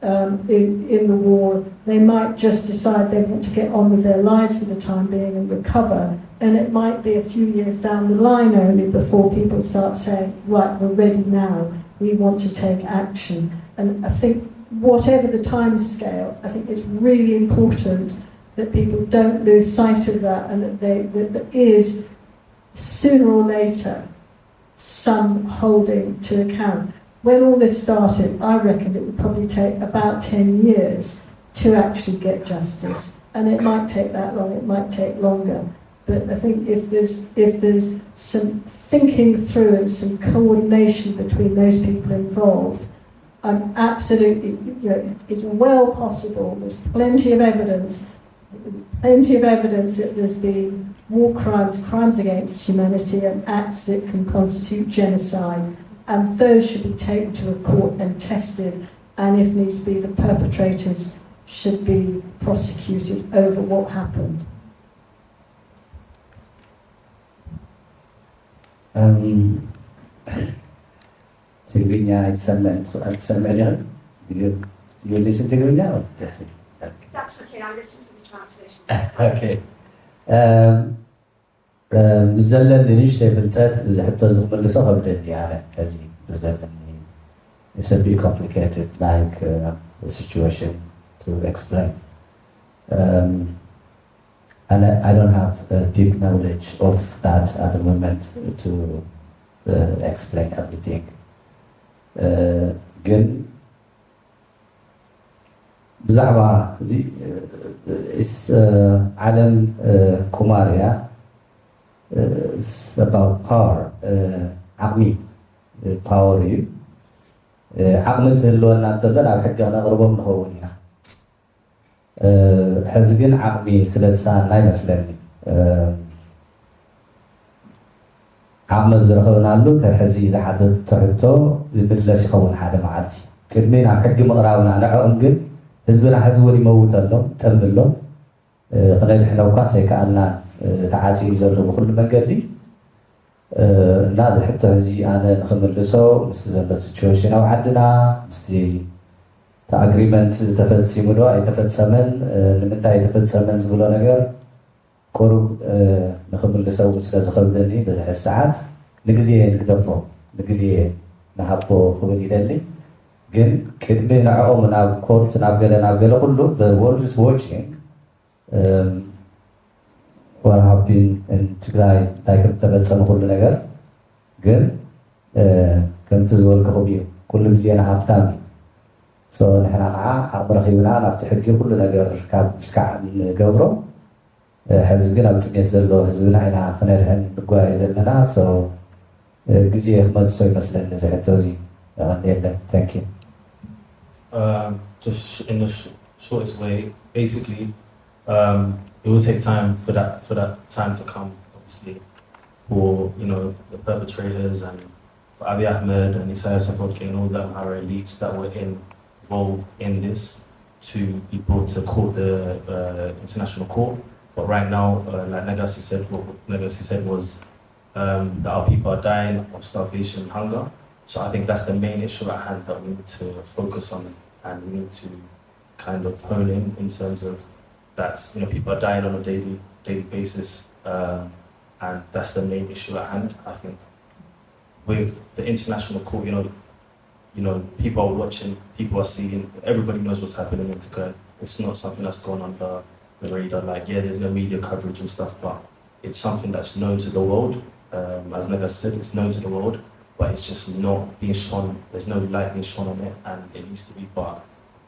Speaker 12: in the war, they might just decide they want to get on with their lives for the time being and recover. And it might be a few years down the line only before people start saying, right, we're ready now, we want to take action. And I think whatever the time scale, I think it's really important that people don't lose sight of that, and that there is, sooner or later, some holding to account. When all this started, I reckon it would probably take about 10 years to actually get justice. And it might take that long, it might take longer. But I think if there's some thinking through and some coordination between those people involved, I'm absolutely, it's well possible. There's plenty of evidence that there's been war crimes, crimes against humanity, and acts that can constitute genocide, and those should be taken to a court and tested, and if needs be, the perpetrators should be prosecuted over what happened.
Speaker 13: ትግርኛ አይተሰምዕ ዲኽን? You listen to Tigray now?
Speaker 16: That's okay, I'll listen to the translation.
Speaker 13: Okay. ብዘለን ንእሽተይ ፍልጠት እዚ ሕቶ እዚ ክምልሶ ከብደኒ ኣነ ሕዚ ብዘለኒ It's a bit complicated, like the situation to explain. And I don't have a deep knowledge of that at the moment to explain everything. ግን ብዛዕባ እዚ ዓለም ቁማር እያ It's about power. ዓቕሚ power እዩ ዓቕሚ እንትህልወና እንተሎ ናብ ሕጊ ክነቕርቦም ንኸውን ኢና ሕዚ ግን ዓቕሚ ስለ ዝሰኣና ይመስለኒ ዓቕሚ ዝረኸብናሉ ሕዚ ዝሓተቶ ሕቶ ዝምለስ ይኸውን ሓደ መዓልቲ ቅድሚ ናብ ሕጊ ምቕራብና ንዕኦም ግን ህዝብና ሕዚ እውን ይመውት ኣሎ ይጠም ኣሎ ክነድሕኖ እኳ ዘይከኣልናን ተዓፅዩ ዘሎ ብኩሉ መንገዲ እና እዚ ሕቶ ሕዚ ኣነ ንክምልሶ ምስቲ ዘሎ ሲቹዌሽን ኣብ ዓድና ምስቲ ኣግሪመንት ተፈፂሙ ዶ ኣይተፈፀመን ንምንታይ ኣይተፈፀመን ዝብሎ ነገር ቁሩብ ንክምልሶ ስለ ዝከብደኒ በዚ ሰዓት ንግዜ ንግደፎ ንግዜ ንሃቦ ክብል ይደሊ ግን ቅድሚ ንዕኦም ናብ ኮርት ናብ ገለ ኩሉ the world is watching what happened in Tigray እንታይ ከም ተፈፀመ ኩሉ ነገር ግን ከምቲ ዝበልክኹም እዩ ኩሉ ግዜና ሃፍታም እዩ ሶ ንሕና ከዓ ዓቕሚ ረኺብና ናብቲ ሕጊ ኩሉ ነገር ካብ ምስካዕ ንገብሮ ሕዚ ግን ኣብ ጥሜት ዘሎ ህዝብና ኢና ክነድሕን ንጓየ ዘለና ሶ ግዜ ክመልሶ ይመስለኒ እዚ ሕቶ እዚ የለን ታንክ ዩ
Speaker 14: Just in the shortest way, basically, it will take time for that time to come, obviously, for the perpetrators and for Abiy Ahmed and Isaias Afwerki and all the Amhara elites that were involved in this to be brought to court, the international court. But right now, like Negasi said, what Negasi said was that our people are dying of starvation and hunger. So I think that's the main issue at hand that we need to focus on and we need to kind of hone in terms of that people are dying on a daily basis and that's the main issue at hand. I think with the international court, people are watching, people are seeing, everybody knows what's happening in Tigray. It's not something that's gone under the radar. Like there's no media coverage and stuff, but it's something that's known to the world. As Negas said, it's known to the world. But it's just not being shone, there's no light being shone on it, and it needs to be. But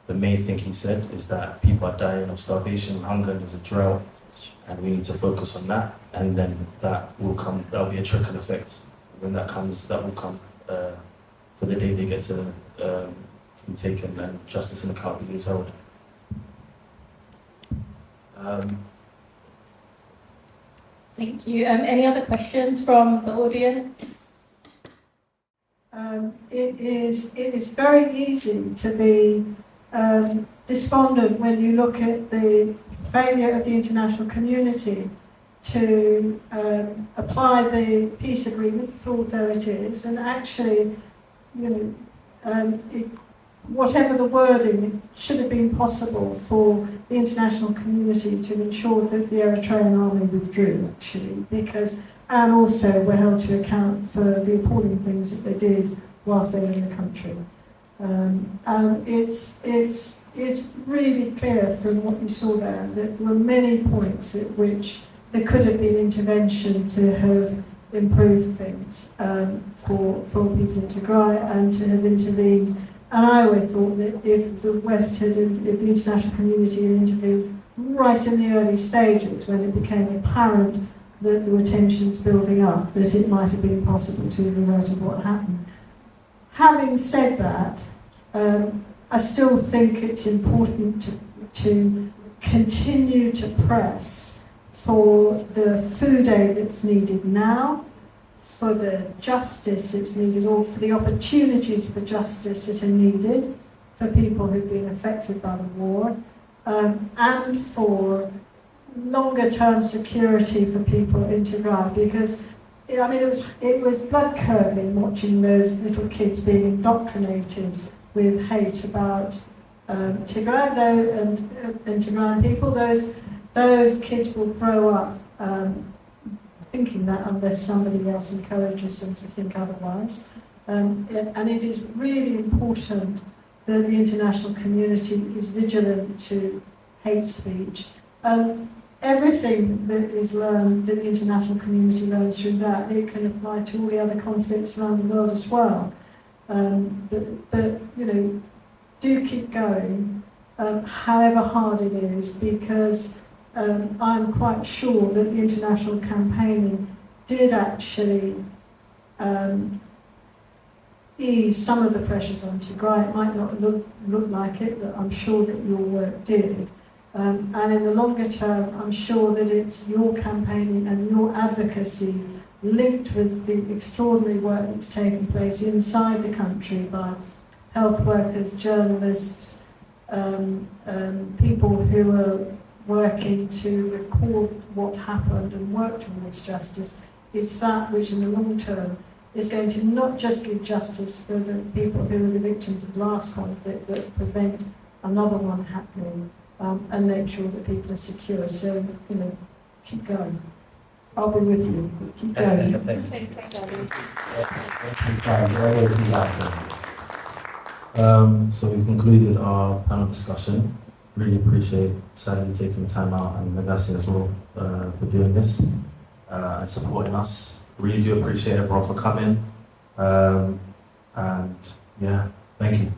Speaker 14: the main thing he said is that people are dying of starvation, hunger, there's a drought, and we need to focus on that, and then that will be a trickle effect. When that comes, that will come for the day they get to be taken and justice and accountability is held.
Speaker 11: Thank you. Any other questions from the audience?
Speaker 12: It is very easy to be despondent when you look at the failure of the international community to apply the peace agreement, flawed though it is, and actually, whatever the wording, it should have been possible for the international community to ensure that the Eritrean army withdrew, actually, and also were held to account for the appalling things that they did whilst they were in the country. And it's really clear from what you saw there that there were many points at which there could have been intervention to have improved things for people in Tigray and to have intervened. And I always thought that if the West if the international community had intervened right in the early stages when it became apparent that there were tensions building up, that it might have been possible to have averted what happened. Having said that, I still think it's important to continue to press for the food aid that's needed now, for the justice that's needed, or for the opportunities for justice that are needed for people who've been affected by the war, and for longer term security for people in Tigray, because I mean, it was blood curdling watching those little kids being indoctrinated with hate about Tigray and Tigrayan people. Those kids will grow up thinking that unless somebody else encourages them to think otherwise. And it is really important that the international community is vigilant to hate speech. Everything that is learned, that the international community learns through that, it can apply to all the other conflicts around the world as well. But you know, do keep going, however hard it is, because I'm quite sure that the international campaigning did actually ease some of the pressures on Tigray. It might not look like it, but I'm sure that your work did. And in the longer term, I'm sure that it's your campaigning and your advocacy linked with the extraordinary work that's taking place inside the country by health workers, journalists, people who are working to record what happened and work towards justice. It's that which in the long term is going to not just give justice for the people who were the victims of the last conflict, but prevent another one happening. And make sure that people are secure. So, you know, keep going. I'll be with you. Keep going.
Speaker 14: So we've concluded our panel discussion. Really appreciate Sally taking the time out and Nagassi as well for doing this and supporting us. Really do appreciate everyone for coming. And yeah, thank you.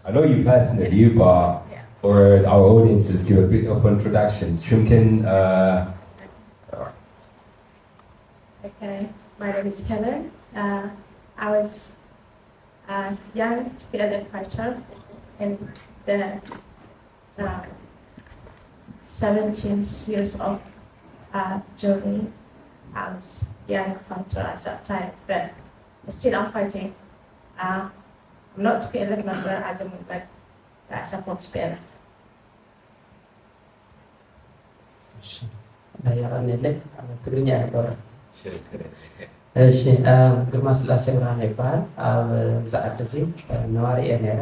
Speaker 17: I know you personally, but for our audiences, give a bit of introduction. Shrimkin.
Speaker 15: Okay, my name is Helen. I was a young PLF fighter in the 17 years of journey. I was young fighter at that time, but still I'm fighting. I'm not PLF member as a movement, but I support PLF.
Speaker 13: ትግርኛ ያለው እሺ ግርማ ስላሴ ብርሃን ይባላል ኣብ ዛዕዲ እዚ ነዋሪ እየ ነይረ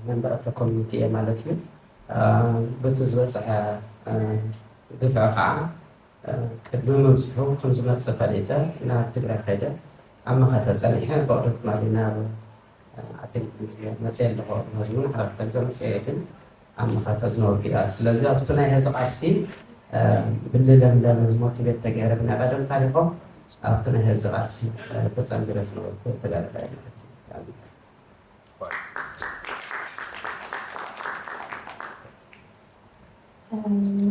Speaker 13: መንበር ኦፍ ኮሚኒቲ እየ ማለት እዩ በቲ ዝበፅሐ ግፍዒ ከዓ ቅድሚ ምብፅሑ ከም ዝመፅእ ፈሊጠ ናብ ትግራይ ከይደ ኣብ መኸተ ፀኒሐ ብቅድት ማለት ናብ ዓዲ እንግሊዝ መፅአ ኣለኹ ህዝቡን ሓረክተ ግዜ መፅአ ግን ኣብ መኸተ ዝነበርኩ እያ ስለዚ ኣብቲ ናይ ህዚ ቃልሲ ብልለምለም ሞቲቬት ተገይረ ብናይ ቀደም ታሪኮም ኣብቲ ናይ ህዚ ቃልሲ ተፀንቢረ ዝነበርኩ ተጋዳላይ ማለት እዩ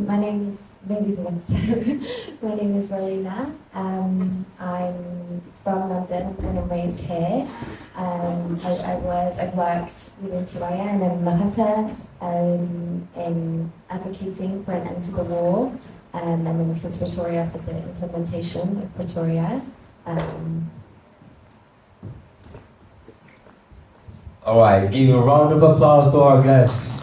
Speaker 18: My name is My name is Marina. I'm from London and I'm raised here. I've worked within Woyane and Lekatit in advocating for an end to the war, and then since Pretoria for the implementation of Pretoria.
Speaker 17: All right, give a round of applause to our guests.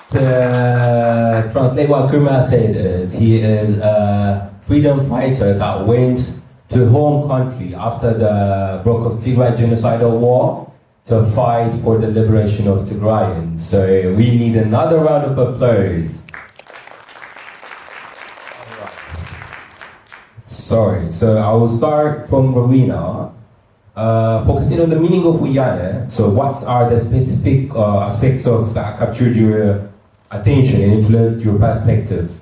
Speaker 17: To translate what Kurma said is, he is a freedom fighter that went to home country after the broke of Tigray Genocide war to fight for the liberation of Tigrayan. So we need another round of applause. Sorry, so I will start from Marina, focusing on the meaning of Woyane. So what are the specific aspects of that captured your attention and influenced your perspective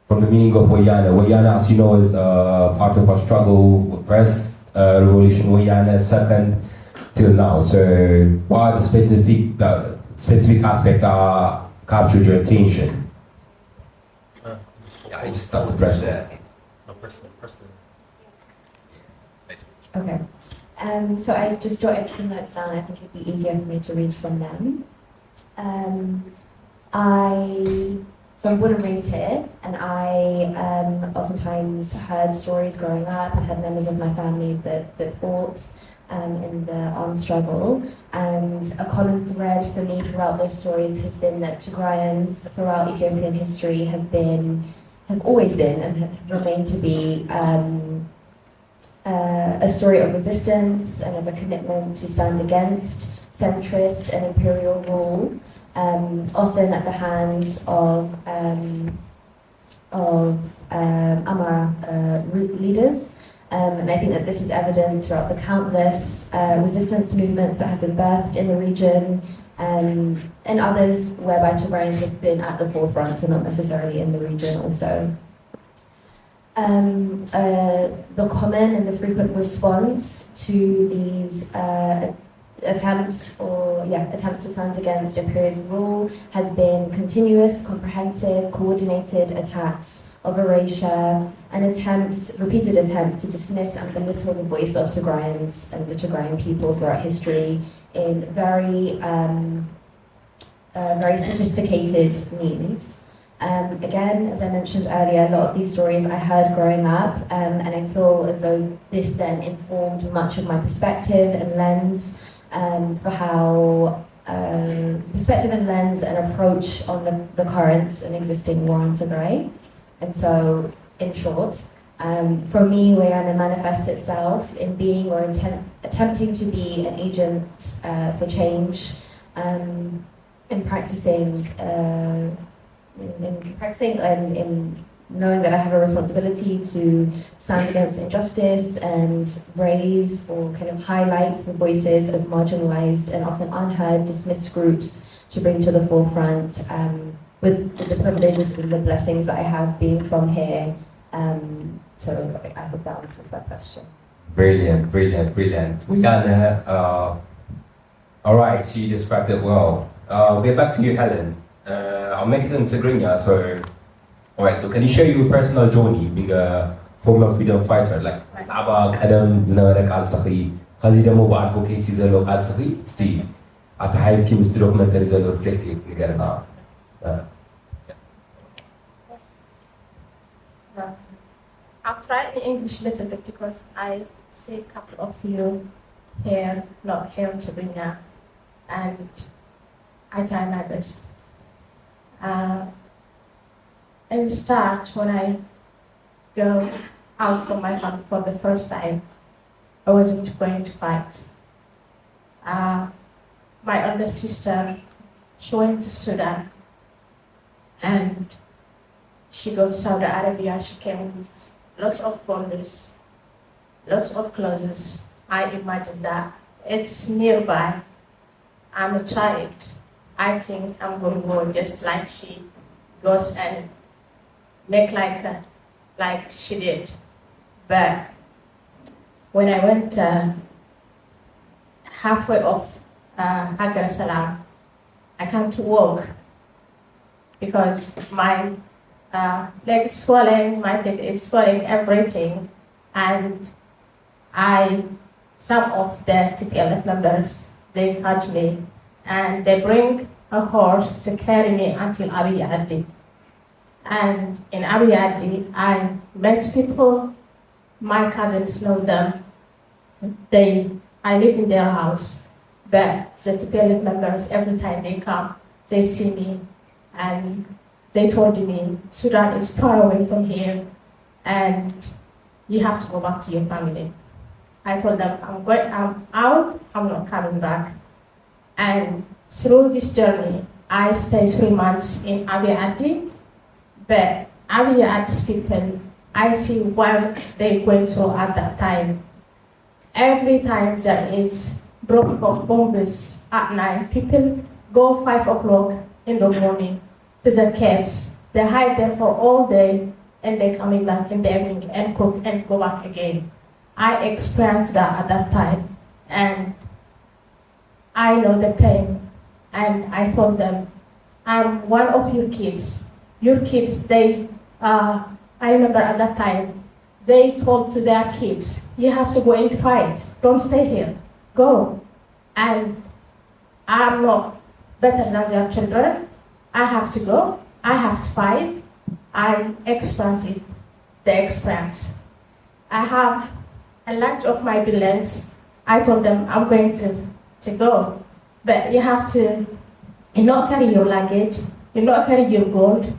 Speaker 17: from the meaning of Woyane? Woyane, as you know, is part of our struggle with first revolution, Woyane second till now. So what are the specific aspects that captured your attention? Yeah, I just have to press it.
Speaker 18: Okay. So I just jotted some notes down. I think it'd be easier for me to read from them. So I'm born and raised here, and I oftentimes heard stories growing up and had members of my family that fought in the armed struggle. And a common thread for me throughout those stories has been that Tigrayans throughout Ethiopian history have always been and have remained to be a story of resistance and of a commitment to stand against centrist and imperial rule, often at the hands of Amara leaders. And I think that this is evident throughout the countless resistance movements that have been birthed in the region, and others whereby Tigrayans have been at the forefront and not necessarily in the region also. The common and the frequent response to these attempts to stand against imperial rule has been continuous, comprehensive, coordinated attacks of erasure and repeated attempts to dismiss and belittle the voice of Tigrayans and the Tigrayan people throughout history in very sophisticated means. Again, as I mentioned earlier, a lot of these stories I heard growing up, and I feel as though this then informed much of my perspective and lens for how perspective and lens and approach on the current and existing war on Tigray. And so, in short, for me, Woyane manifests itself in being or attempting to be an agent for change, in practicing and knowing that I have a responsibility to stand against injustice and raise or kind of highlight the voices of marginalized and often unheard, dismissed groups to bring to the forefront with the privileges and the blessings that I have being from here. So I hope that answers that question.
Speaker 17: Brilliant. Woyane, all right, she described it well. I'll get back to you, Helen. I'll make it in Tigrinya, so alright, so can you share your personal journey being a former freedom fighter? Like, Aba Kadam Zinawara Kalsaki, Hazidamo advocacy Zelo Kalsaki, Steve, at the high scheme, Mr. Documentary Zelo reflecting together.
Speaker 15: I'll try in English a little bit because I see a couple of you here, not here in Tigrinya, and I try my best. In the start, when I go out from my home for the first time, I wasn't going to fight. My older sister, she went to Sudan, and she got to Saudi Arabia. She came with lots of bundles, lots of clothes. I imagine that it's nearby. I'm a child. I think I'm going to go just like she goes and make like her, like she did. But when I went halfway off Hagar Salam, I can't walk because my leg is swelling, my feet is swelling, everything. And some of the TPLF members, they catch me and they bring a horse to carry me until Abiy Adi. And in Abiy Adi, I met people, my cousins know them. I live in their house, but the TPLF members, every time they come, they see me, and they told me, Sudan is far away from here, and you have to go back to your family. I told them, I'm out, I'm not coming back. And through this journey, I stayed 3 months in Abiy Adi, but Abiy Adi's people, I see what they're going through at that time. Every time there is broken bombs at night, people go 5 o'clock in the morning to the caves. They hide there for all day, and they're coming back in the evening and cook and go back again. I experienced that at that time, and I know the pain. And I told them, I'm one of your kids. Your kids, I remember at that time, they told to their kids, you have to go and fight. Don't stay here. Go. And I'm not better than their children. I have to go. I have to fight. I experience it, the experience. I have a lot of my belongings. I told them I'm going to go, but you have to not carry your luggage, you not carry your gold,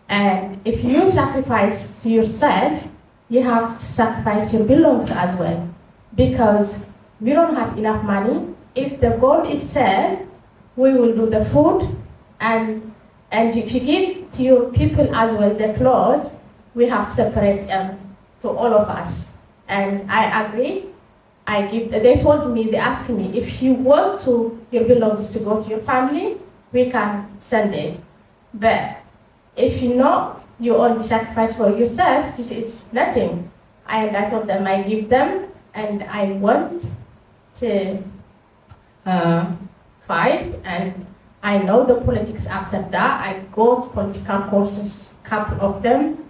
Speaker 15: and if you sacrifice to yourself, you have to sacrifice your belongings as well, because we don't have enough money. If the gold is sold, we will do the food, and if you give to your people as well the clothes, we have to separate to all of us. And I agree. They told me, they asked me, if you want your belongings to go to your family, we can send it. But if you know you only sacrifice for yourself, this is nothing. And I told them I give them, and I want to fight, and I know the politics after that. I go to political courses, couple of them.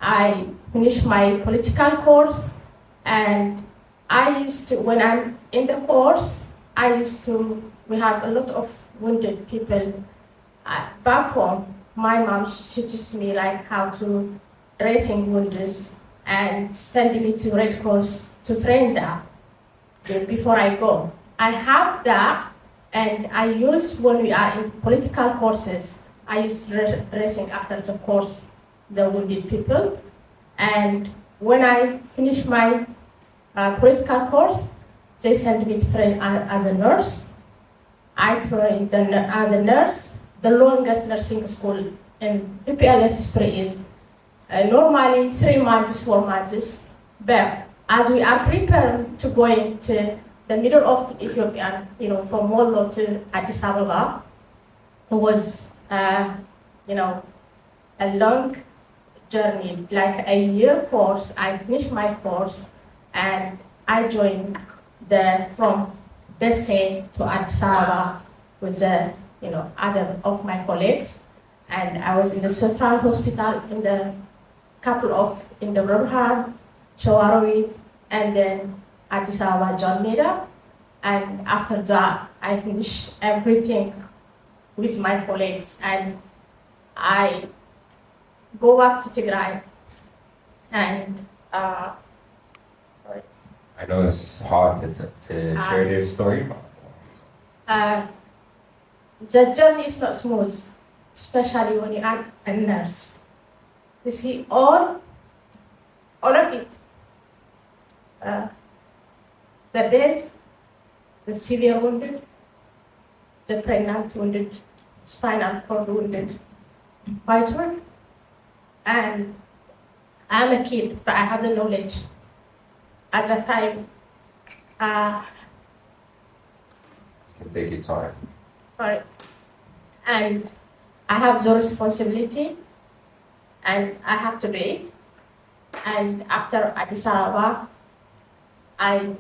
Speaker 15: I finished my political course, and I used to, when I'm in the course, we have a lot of wounded people back home. My mom, she teaches me like how to dressing wounds and send me to Red Cross to train that before I go. I have that, and I use, when we are in political courses, I use dressing after the course, the wounded people. And when I finish my political course, they send me to train as a nurse. I trained as a nurse. The longest nursing school in EPLF history is normally 3 months, 4 months. But as we are preparing to go into the middle of Ethiopia, from Wollo to Addis Ababa, it was, a long journey, like a year course. I finished my course, and I joined from Desse to Addis Ababa with other of my colleagues, and I was in the Central Hospital in the Burhan, Shawarwi, and then Addis Ababa John Meda, and after that I finished everything with my colleagues, and I go back to Tigray, and sorry.
Speaker 17: I know it's hard to share their story.
Speaker 15: The journey is not smooth, especially when you are a nurse. You see all of it. The days, the severe wounded, the pregnant wounded, spinal cord wounded, fighter, and I'm a kid, but I have the knowledge. At that time,
Speaker 17: You can take your time.
Speaker 15: right, and I have the responsibility, and I have to do it. And after Addis Ababa, I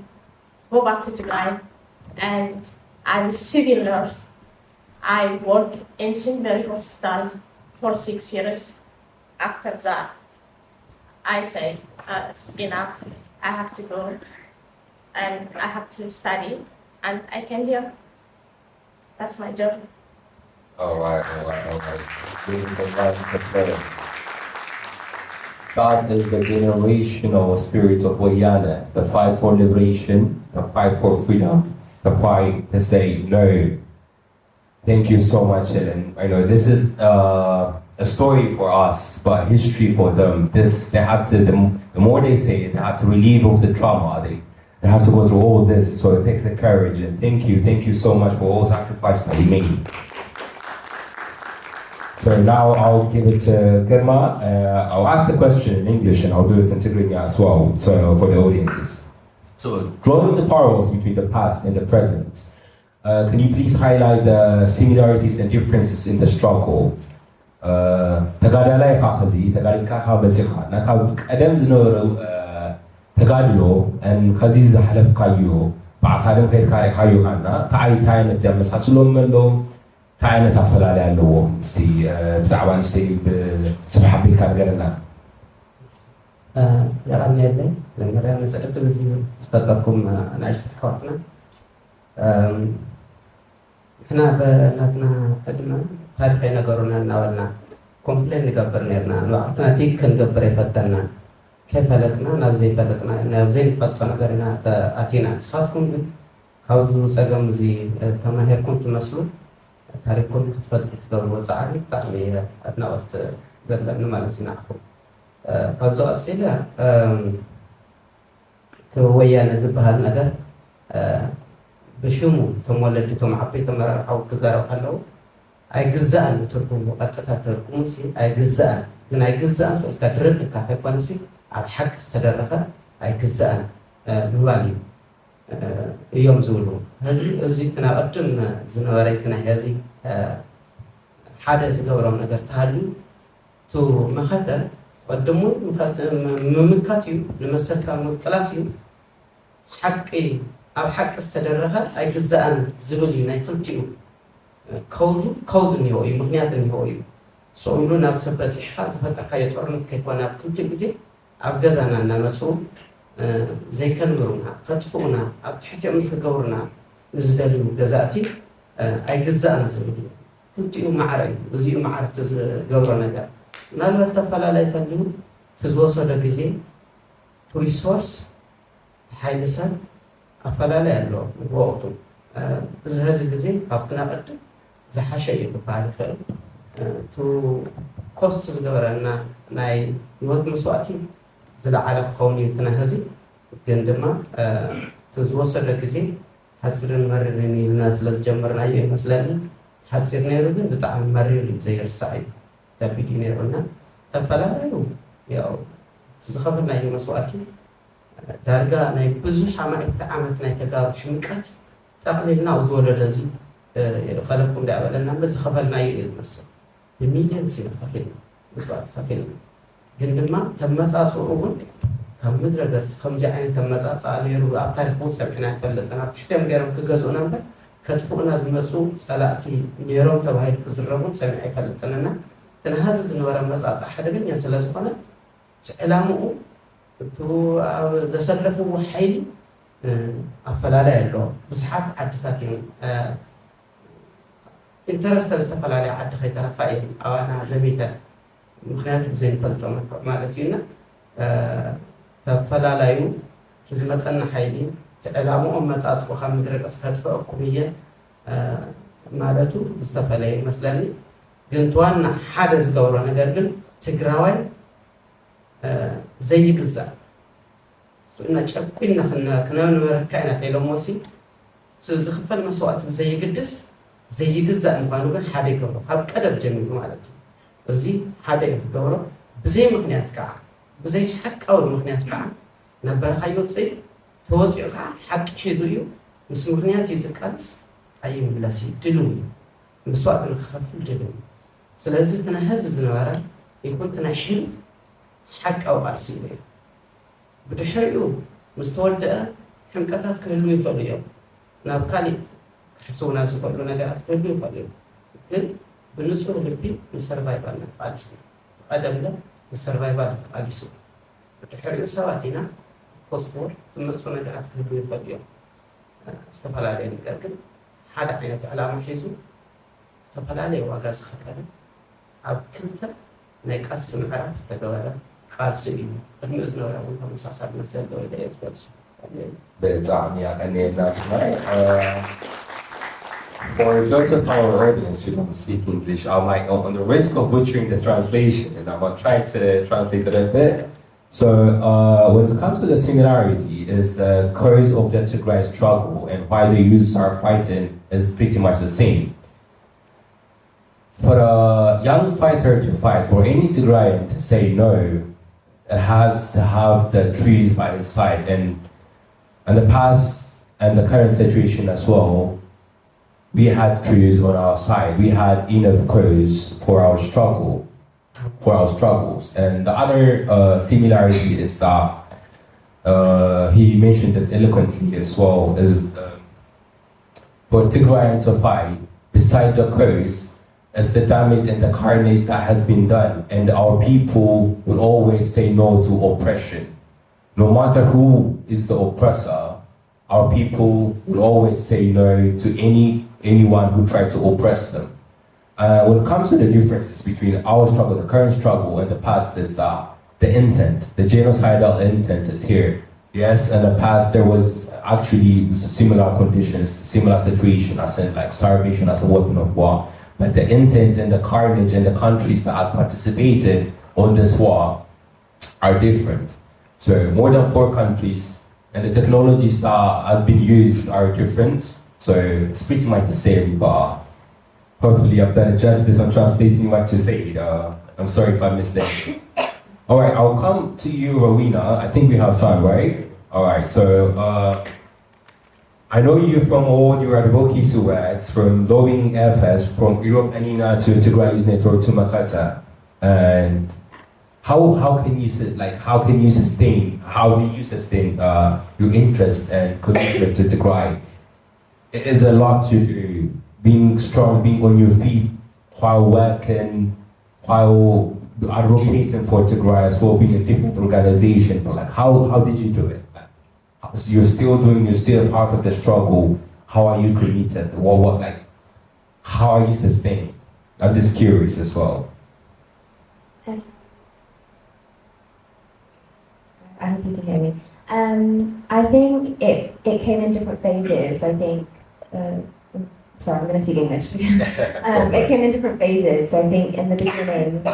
Speaker 15: go back to Tigray, and as a civil nurse, I work in Sindari Hospital for 6 years. After that, I say, it's enough, I have to go, and I have to study, and I came here. That's my job.
Speaker 17: All right. God is the generational spirit of Woyane, the fight for liberation, the fight for freedom, the fight to say no. Thank you so much, Helen. I know this is a story for us, but history for them. They have to, the more they say it, they have to relieve of the trauma. They have to go through all this, so it takes a courage. And thank you so much for all the sacrifice that we made. So now I'll give it to Germa. I'll ask the question in English and I'll do it in Tigrinya as well, so for the audiences. So drawing the parallels between the past and the present, can you please highlight the similarities and differences in the struggle? ተጋዳላይ ኻ ተጋዲልካ ካብ በፂኻ ናብ ቀደም ዝነበሩ ተጋድሎ ከዚ ዝሓለፍካዮ ብኣካልም ከይድካ ሪእካዮ ካና እንታይ ዓይነት ዘመሳስሎም ኣለዎ እንታይ ዓይነት ኣፈላላይ ኣለዎ እስቲ ብዛዕባ ንስተይ ብፅባሕ ኣቢልካ ንገረና
Speaker 19: يرى لي لما أنا سألت بزي أفكركم أنا عشت حوارنا إحنا بناتنا قدما تاريخنا قرونا ناولنا كومبلين نقبر نيرنا وقتنا ديك كنقبر يفتنا ከፈለጥና ናብ ዘይፈለጥና ናብ ዘይንፈልጦ ነገር ኢና ኣቲና ንስኻትኩም ግን ካብዚ ፀገም እዚ ተማሂርኩም ትመስሉ ታሪክኩም ክትፈልጡ ትገብርዎ ፃዕሪ ብጣዕሚ ኣድናቆት ዘለኒ ማለት እዩ ንዓኹም ካብዚ ቀፂለ ወያነ ዝበሃል ነገር ብሽሙ እቶም ወለዲቶም ዓበይቲ ኣመራርሓ ክዛረቡ ከለዉ ኣይግዛእን ትርጉሙ ቀጥታ ትርጉሙ ኣይግዛእን ግን ኣይግዛእን ስልካ ድርቅ ኢልካ ከይኮነሲ ኣብ ሓቂ ዝተደረኸ ኣይግዛእን ምባል እዩ እዮም ዝብሉ ሕዚ እዚ ናይ ቅድም ዝነበረ እቲ ናይ ሕዚ ሓደ ዝገብሮም ነገር ተሃልዩ እቲ መኸተ ቅድሙ ምምካት እዩ ንመሰልካ ምቅላስ እዩ ሓቂ ኣብ ሓቂ ዝተደረኸ ኣይግዛእን ዝብል እዩ ናይ ክልቲኡ ከውዝ እኒሆ እዩ ምክንያት እኒሆ እዩ ስኢሉ ናብ ሰብ በፂሕካ ዝፈጠርካዮ ጦርነት ከይኮነ ኣብ ክልቲኡ ግዜ ኣብ ገዛና እናመፁ ዘይከንብሩና ከጥፍኡና ኣብ ትሕቲኦም ክገብሩና ንዝደልዩ ገዛእቲ ኣይግዛእን ዝብል እዩ ክልቲኡ ማዕረ እዩ እዚኡ ማዕረ እቲ ዝገብሮ ነገር ምናልባት ተፈላለየ ተልዩ እቲ ዝወሰዶ ግዜ ቱ ሪሶርስ ሓይሊ ሰብ ኣፈላለየ ኣሎ ብወቅቱ እዚ ሕዚ ግዜ ካብቲ ናቅድም ዝሓሸ እዩ ክበሃል ይኽእል እቲ ኮስት ዝገበረና ናይ ሂወት መስዋእቲ ዝለዓለ ክኸውን እዩ እቲ ናይ ሕዚ ግን ድማ እቲ ዝወሰዶ ግዜ ሓፂርን መሪርን ኢልና ስለ ዝጀመርናዮ ይመስለኒ ሓፂር ነይሩ ግን ብጣዕሚ መሪር እዩ ዘይርሳዕ እዩ ከቢድ እዩ ነይሩና ተፈላለዩ ያው እቲ ዝኸፈልናዮ መስዋእቲ ዳርጋ ናይ ብዙሕ ኣማዒቲ ዓመት ናይ ተጋሩ ሕምቀት ጠቕሊልና ኣብ ዝወለደ እዚ ከለኩም ዳበለና ዝኸፈልናዮ እዩ ዝመስል ብሚልዮንስ ኢና ከፊልና መስዋእቲ ከፊልና ግን ድማ ተመፃፅኡ እውን ካብ ምድረ ገፅ ከምዚ ዓይነት ኣመፃፅኣ ነይሩ ኣብ ታሪክ እውን ሰሚዕና ንፈልጥን ኣብ ትሕቲኦም ገይሮም ክገዝኡና እምበር ከጥፍኡና ዝመፁ ፀላእቲ ነይሮም ተባሂሉ ክዝረቡን ሰሚዐ ኣይፈልጥንና እቲ ናሃዚ ዝነበረ መፃፅኣ ሓደገኛ ስለ ዝኾነ ዕላምኡ እቲ ኣብ ዘሰለፍዎ ሓይሊ ኣፈላለየ ኣለዎ ብዙሓት ዓድታት እዮም ኢንተረስተን ዝተፈላለየ ዓዲ ከይተረፋ እየን ኣባና ዘቤተን ምክንያቱ ብዘይንፈልጦ መልክዕ ማለት እዩና ተፈላለዩ ዝመፀና ሓይሊ ዕላምኦም መፃፅኡ ካብ ምድረ ገፅ ከጥፍአኩም እየ ማለቱ ዝተፈለየ ይመስለኒ ግን ትዋና ሓደ ዝገብሮ ነገር ግን ትግራዋይ ዘይግዛእ እና ጨቁና ክነበረካ ኢና ተይሎሞሲ ዝኽፈል መስዋእቲ ብዘይግድስ ዘይግዛእ ምዃኑ ግን ሓደ ይገብሮ ካብ ቀደም ጀሚሩ ማለት እዩ እዚ ሓደ እዩ ክገብሮ ብዘይ ምክንያት ከዓ ብዘይ ሓቃዊ ምክንያት ከዓ ነበርካዮ ፅይ ተወፂኡ ከዓ ሓቂ ሒዙ እዩ ምስ ምክንያት እዩ ዝቃልስ ኣይምለስ እዩ ድልው እዩ መስዋእቲ ንክኸፍል ድልው እዩ ስለዚ እቲ ናይ ሕዚ ዝነበረ ይኩን እቲ ናይ ሕሉፍ ሓቃዊ ቃልሲ እዩ ነይሩ ብድሕሪኡ ምስ ተወድአ ሕምቀታት ክህልው ይኽእሉ እዮም ናብ ካሊእ ክሕስቡና ዝኽእሉ ነገራት ክህልው ይኽእሉ እዮም ግን ብንጹር ልቢ ንሰርቫይቫል ተቃሊስና ቀደምለ ንሰርቫይቫል ተቃሊሱ ብድሕሪኡ ሰባት ኢና ፖስትወር ዝመፁ ነገራት ክህልው ይኽእሉ እዮም ዝተፈላለየ ነገር ግን ሓደ ዓይነት ዕላማ ሒዙ ዝተፈላለየ ዋጋ ዝኸፈለ ኣብ ክልተ ናይ ቃልሲ ምዕራፍ ዝተገበረ ቃልሲ እዩ ቅድሚኡ ዝነበረ እውን ተመሳሳልነት ዘለዎ ኢለ እየ ዝገልፁ
Speaker 17: በጣም ያቀኔና For those of our audience who don't speak English, I might, on the risk of butchering the translation, and I'm going to try to translate it a bit. So, when it comes to the similarity, is the cause of the Tigray struggle and why the youths are fighting is pretty much the same. For a young fighter to fight, for any Tigrayan to say no, it has to have the trees by its side, and the past and the current situation as well. We had trees on our side. We had enough cause for our struggles. And the other similarity is that he mentioned it eloquently as well, is for Tigrayan to fight, beside the cause, is the damage and the carnage that has been done. And our people will always say no to oppression. No matter who is the oppressor, our people will always say no to anyone who tried to oppress them. When it comes to the differences between our struggle, the current struggle, and the past, is that the intent, the genocidal intent is here. Yes, in the past there was actually similar conditions, similar situation, as in like starvation as a weapon of war. But the intent and the carnage in the countries that have participated on this war are different. So more than 4 countries, and the technologies that have been used are different. So it's pretty much the same, but hopefully I've done it justice on translating what you said. I'm sorry if I missed anything. All right, I'll come to you, Rowena. I think we have time, right? All right, so I know you from all your advocacy works, from lobbying efforts, from Europe Anina to Tigray Network to Makata, and how do you sustain your interest and commitment to Tigray? It is a lot to do, being strong, being on your feet, while working, while advocating for Tigray as well, being a different organization. Like, how did you do it? So you're still part of the struggle. How are you committed? How are you sustained? I'm just curious as well.
Speaker 18: I hope you can hear me. I think it came in different phases. I think, sorry, I'm going to speak English. It came in different phases. So I think in the beginning,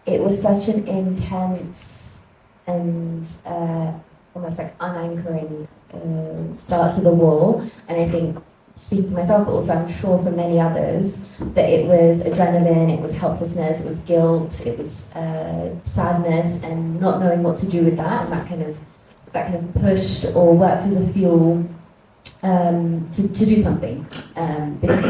Speaker 18: it was such an intense and almost like unanchoring start to the war. And I think, speaking for myself, but also I'm sure for many others, that it was adrenaline, it was helplessness, it was guilt, it was sadness, and not knowing what to do with that, and that kind of pushed or worked as a fuel to do something. Because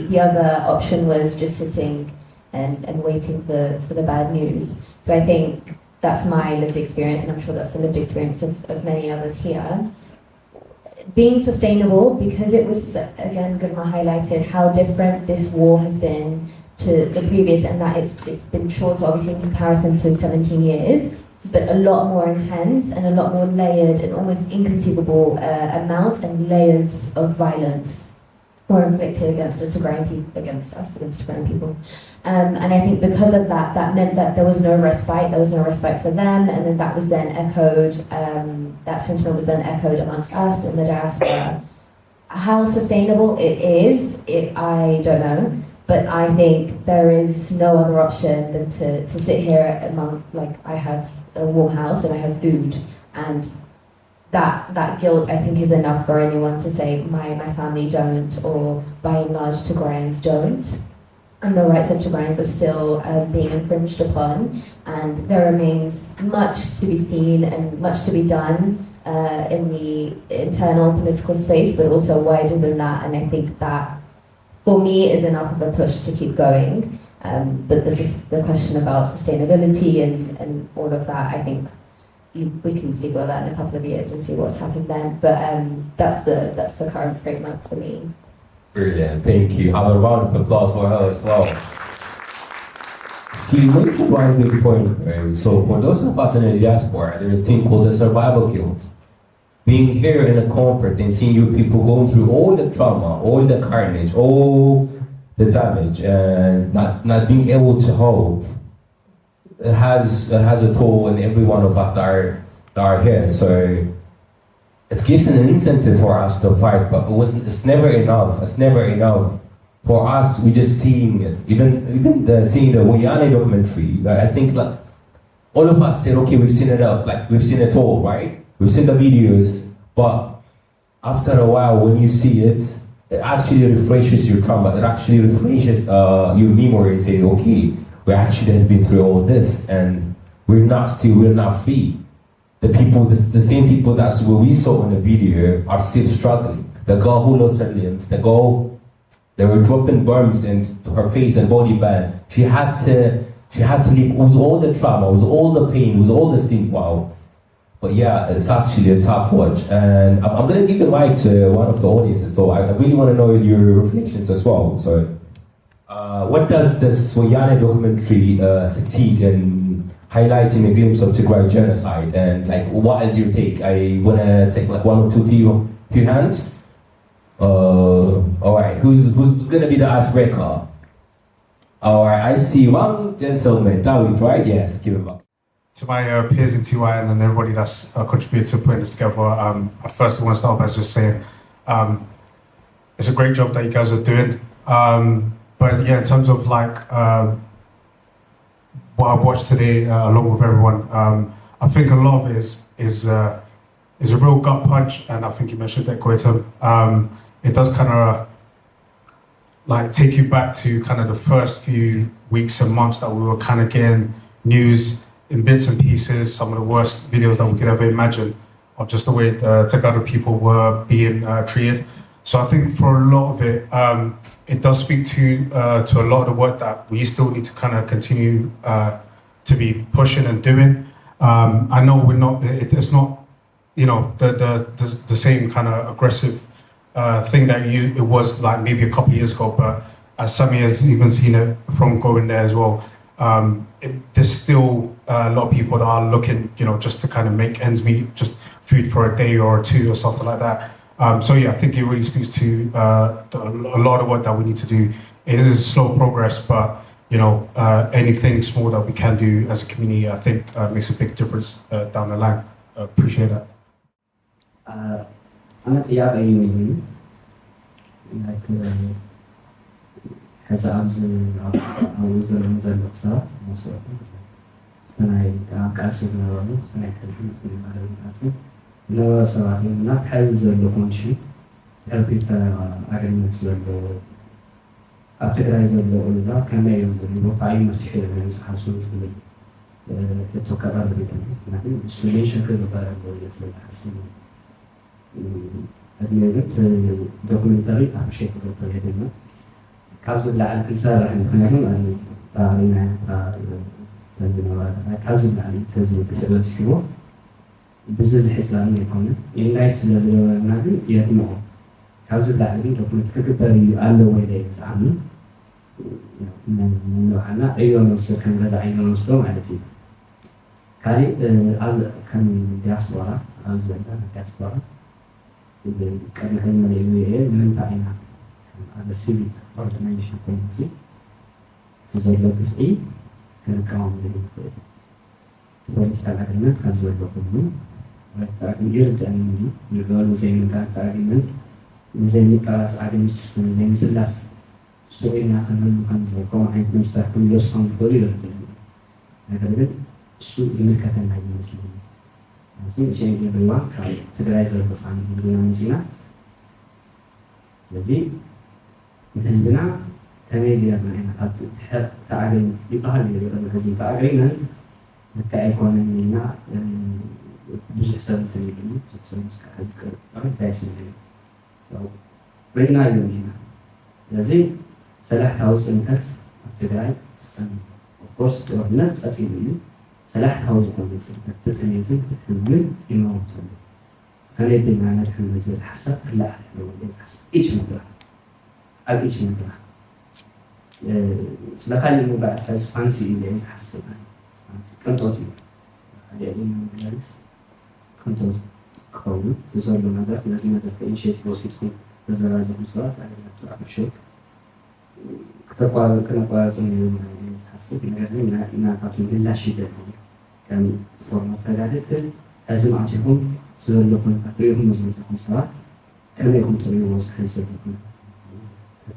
Speaker 18: the other option was just sitting and waiting for the bad news. So I think that's my lived experience, and I'm sure that's the lived experience of many others here. Being sustainable, because it was, again, Gudma highlighted how different this war has been to the previous, and that it's been shorter, obviously, in comparison to 17 years, but a lot more intense and a lot more layered and almost inconceivable amounts and layers of violence were inflicted against the Tigrayan people, against Tigrayan people. And I think because of that, that meant that there was no respite for them, and then that was then echoed, that sentiment was then echoed amongst us in the diaspora. How sustainable it is, I don't know, but I think there is no other option than to sit here among, like, I have a warm house and I have food, and that guilt, I think, is enough for anyone to say, my family don't, or by and large Tigrayans don't. And the rights of Tigrayans are still being infringed upon, and there remains much to be seen and much to be done in the internal political space, but also wider than that. And I think that, for me, is enough of a push to keep going. But this is the question about sustainability and all of that. I think we can speak about that in a couple of years and see what's happened then. But that's the current framework for me.
Speaker 17: Brilliant, thank you. Have a round of applause for her as well. She mentioned one good point. So for those of us in the diaspora, there is a thing called the survival guilt. Being here in a comfort and seeing you people going through all the trauma, all the carnage, all the damage, and not being able to hope, it has a toll on every one of us that are here. So it gives an incentive for us to fight, but it's never enough. It's never enough. For us, we just seeing it. Even seeing the Woyane documentary, I think, like, all of us said, okay, we've seen it up, like, we've seen it all, right? We've seen the videos, but after a while, when you see it, it actually refreshes your trauma. It actually refreshes your memory and say, okay, we actually have been through all this, and we're not free. The same people that we saw in the video are still struggling. The girl who lost her limbs, the girl, they were dropping bombs into her face and body band. She had to live with all the trauma, with all the pain, with all the sin. Wow. But yeah, it's actually a tough watch. And I'm gonna give the mic to one of the audiences, so I really want to know your reflections as well. So, what does this Woyane documentary succeed in highlighting a glimpse of Tigray genocide, and like, what is your take? I wanna take like one or two few hands. All right, who's gonna be the icebreaker? Alright, I see one gentleman, David, right? Yes, give him up.
Speaker 20: To my peers in TY and everybody that's contributed to putting this together, I first want to start off by just saying it's a great job that you guys are doing. But yeah, in terms of like what I've watched today, along with everyone, I think a lot of it is a real gut punch, and I think you mentioned that, Goitam. It does kind of like take you back to kind of the first few weeks and months that we were kind of getting news in bits and pieces, some of the worst videos that we could ever imagine of just the way Tagada people were being treated. So I think for a lot of it, it does speak to a lot of the work that we still need to kind of continue to be pushing and doing. I know we're not, it's not, you know, the same kind of aggressive thing that it was like maybe a couple of years ago, but as Sami has even seen it from going there as well, there's still a lot of people that are looking, you know, just to kind of make ends meet, just food for a day or two or something like that. So yeah, I think it really speaks to a lot of work that we need to do. It is slow progress, but you know, anything small that we can do as a community, I think makes a big difference down the line. Appreciate that.
Speaker 21: أنا تيار أيمين لكن هذا أوزر الوقت تناي كاسر نوراني تناي كاسر في المعرض نور سواتين ما تحزز اللقون شيء أربيتا أغنى زلوا أبتدأ زلوا ولا كما يوم وقعي مفتوح من حاسون زلوا التوكل أربيتا لكن السوليشن كده بقى اللي يحسن أدميت دوكيومنتري أبشيت دوكيومنتري كابز لا الكنسارة ممكن أن تعلينا تنزل كابز لا تنزل بسبب سكوا بزز حسابي يكون إنلايت نزلوا نادي يدمعوا كابز لا دوكيومنتري كبري على ويدي زعمي من نوعنا أيوة نص كان جزء أيوة نص لو معلتي كاري از كان دياسبورا از دياسبورا كان حزم اليومية من تعينا على سيفيك أورجانيزيشن كوميتي تزول بفعي كان كمان political agreement كان زول بقوله والتأكيد يرد أن يقول زي من كان تأكيد زي من كلاس عدم السون زي من سلاف سوين عشان كان زي كم عين مستقبل يوصل بقولي يرد هذا السوق زي كان هاي المسلمين ماشي شيء يبغى كان تدري زول بفهم الدنيا مزينة لذي حزبنا تميل يعني قد تعلم يقهر اللي هذه تعليمات كإيكونومينا جزء حساب تميلني جزء مستحق أو تاسمين بيننا يومينا لذي سلاح توز إنتت تدري of course تورنا تأكيدني سلاح توز كونت بتميزين بتحمل إمامتهم خلي بيننا نحن نزول حسب لا لو حسب إيش مدرك أو إيش مدرك دخل مو بعد فاز فانسي اللي حسب فانسي كنت أوتي هذا اللي مدرس كنت كون تزور المدرك لازم مدرك أي شيء بسيط نزراج مسار على الدكتور شيء كتقال كنا زميل حسب إن تعطون بالله شيء كان فورمات كذلك لازم أعطيهم زور لهم تعطيهم مزمز مسار كان يكون طريق وصل حسب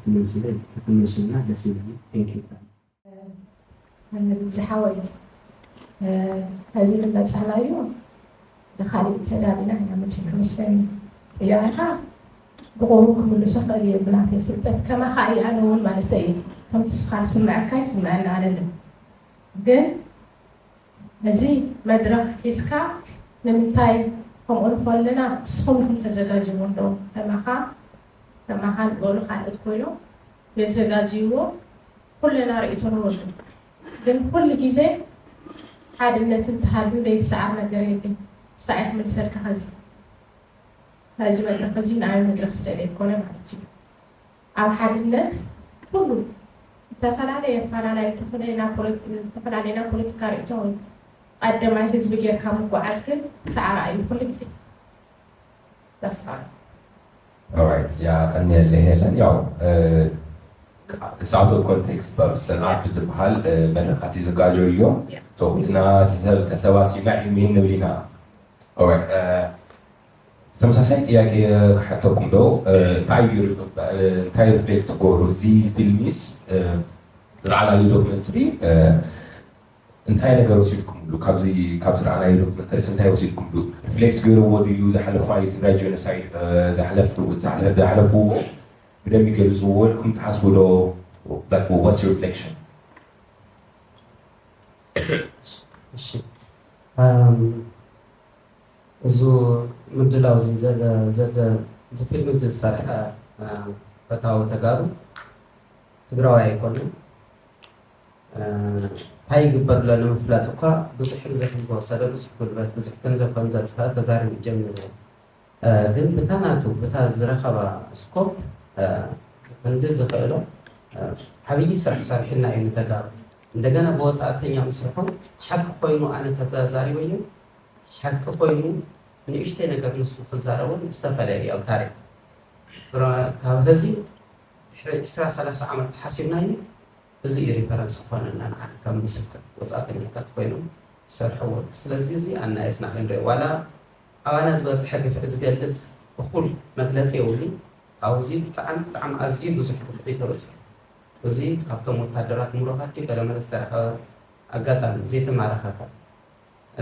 Speaker 21: تكملنا لسيدنا thank you
Speaker 12: أنا بزحاول هذه لما تسألوا لخالد تدابنا يا متى كمسلمين يا أخي بقولكم اللي سخر يبلغ في البيت كما خاي أنا والمالتين كم تسخر سمعك كاي سمعنا على لهم جن هذه مدرك إسكا نمتاي هم أنفال لنا تصفون تزجاجون لهم كما خان قولوا خالد كله يزجاجيو كلنا رأيتون ولد جن كل جزء هذا النت انتهى ليس عنا جريدة ساعة من سرك هذه مدرسة نعم مدرسة لكم معتي أو حد النت كله تفعل علينا كل تكاريتون قدم على حزب جير كم وعسكر ساعة رأي كل جزء that's fine.
Speaker 17: Alright, ja, kan ni lihat lah. it's out of context, but it's an art ዝበሃል መድረካት ይዘጋጀው እዮም ኩልና ተሰባሲብና ኢሜል ንብሊና ተመሳሳይ ጥያቄ ክሕተኩም ዶ እንታይ ሪፍሌክት ትገብሩ እዚ ፊልሚስ ዝረኣናዮ ዶክመንተሪ እንታይ ነገር ወሲድኩምሉ ካብዚ ዝረኣናዮ ዶክመንተሪስ እንታይ ወሲድኩምሉ ሪፍሌክት ገይርዎ ድዩ ዝሓለፈ ትግራይ ጄኖሳይድ ዝሓለፍዎ بدهم يجلسوا لكم تحسبوا له like what's your reflection?
Speaker 19: زو مدلاو زاد فيلم زي الصراحة فتاو تجارو تقرأوا يكونوا هاي قبل لنا مفلاتوكا بس حجزة في الوصلة بس كلبات بس كنزة كنزة تزار الجميع ግን ብታናቱ ብታ ዝረኸባ ስኮፕ እንደዚህ ኸይሎ ዓብይ ስራሕ ሰሪሕና እዩ ተጋሩ እንደገና በወፃእተኛ ምስርሑ ሓቂ ኮይኑ ኣነ ተዛዛሪ ወይ ሓቂ ኮይኑ ንእሽተይ ነገር ንሱ ተዛረበን ዝተፈለየ ኣብ ታሪክ ካብ ህዚ 20-30 ዓመት ሓሲብናዮ እዚ ሪፈረንስ ኮይነና ንዓና ከም ምስክር ወፃእተኛታት ኮይኖም ዝሰርሕዎ ስለዚ እዚ ኣናየስና ክንሪኦ ዋላ أنا زبز حاجة في أزجلس أقول مجلس يولي أو زيد طعم أزيد بزح في بس وزيد خفتم متحضرات مروحات كده لما نسترح أجاتن زيت معرفة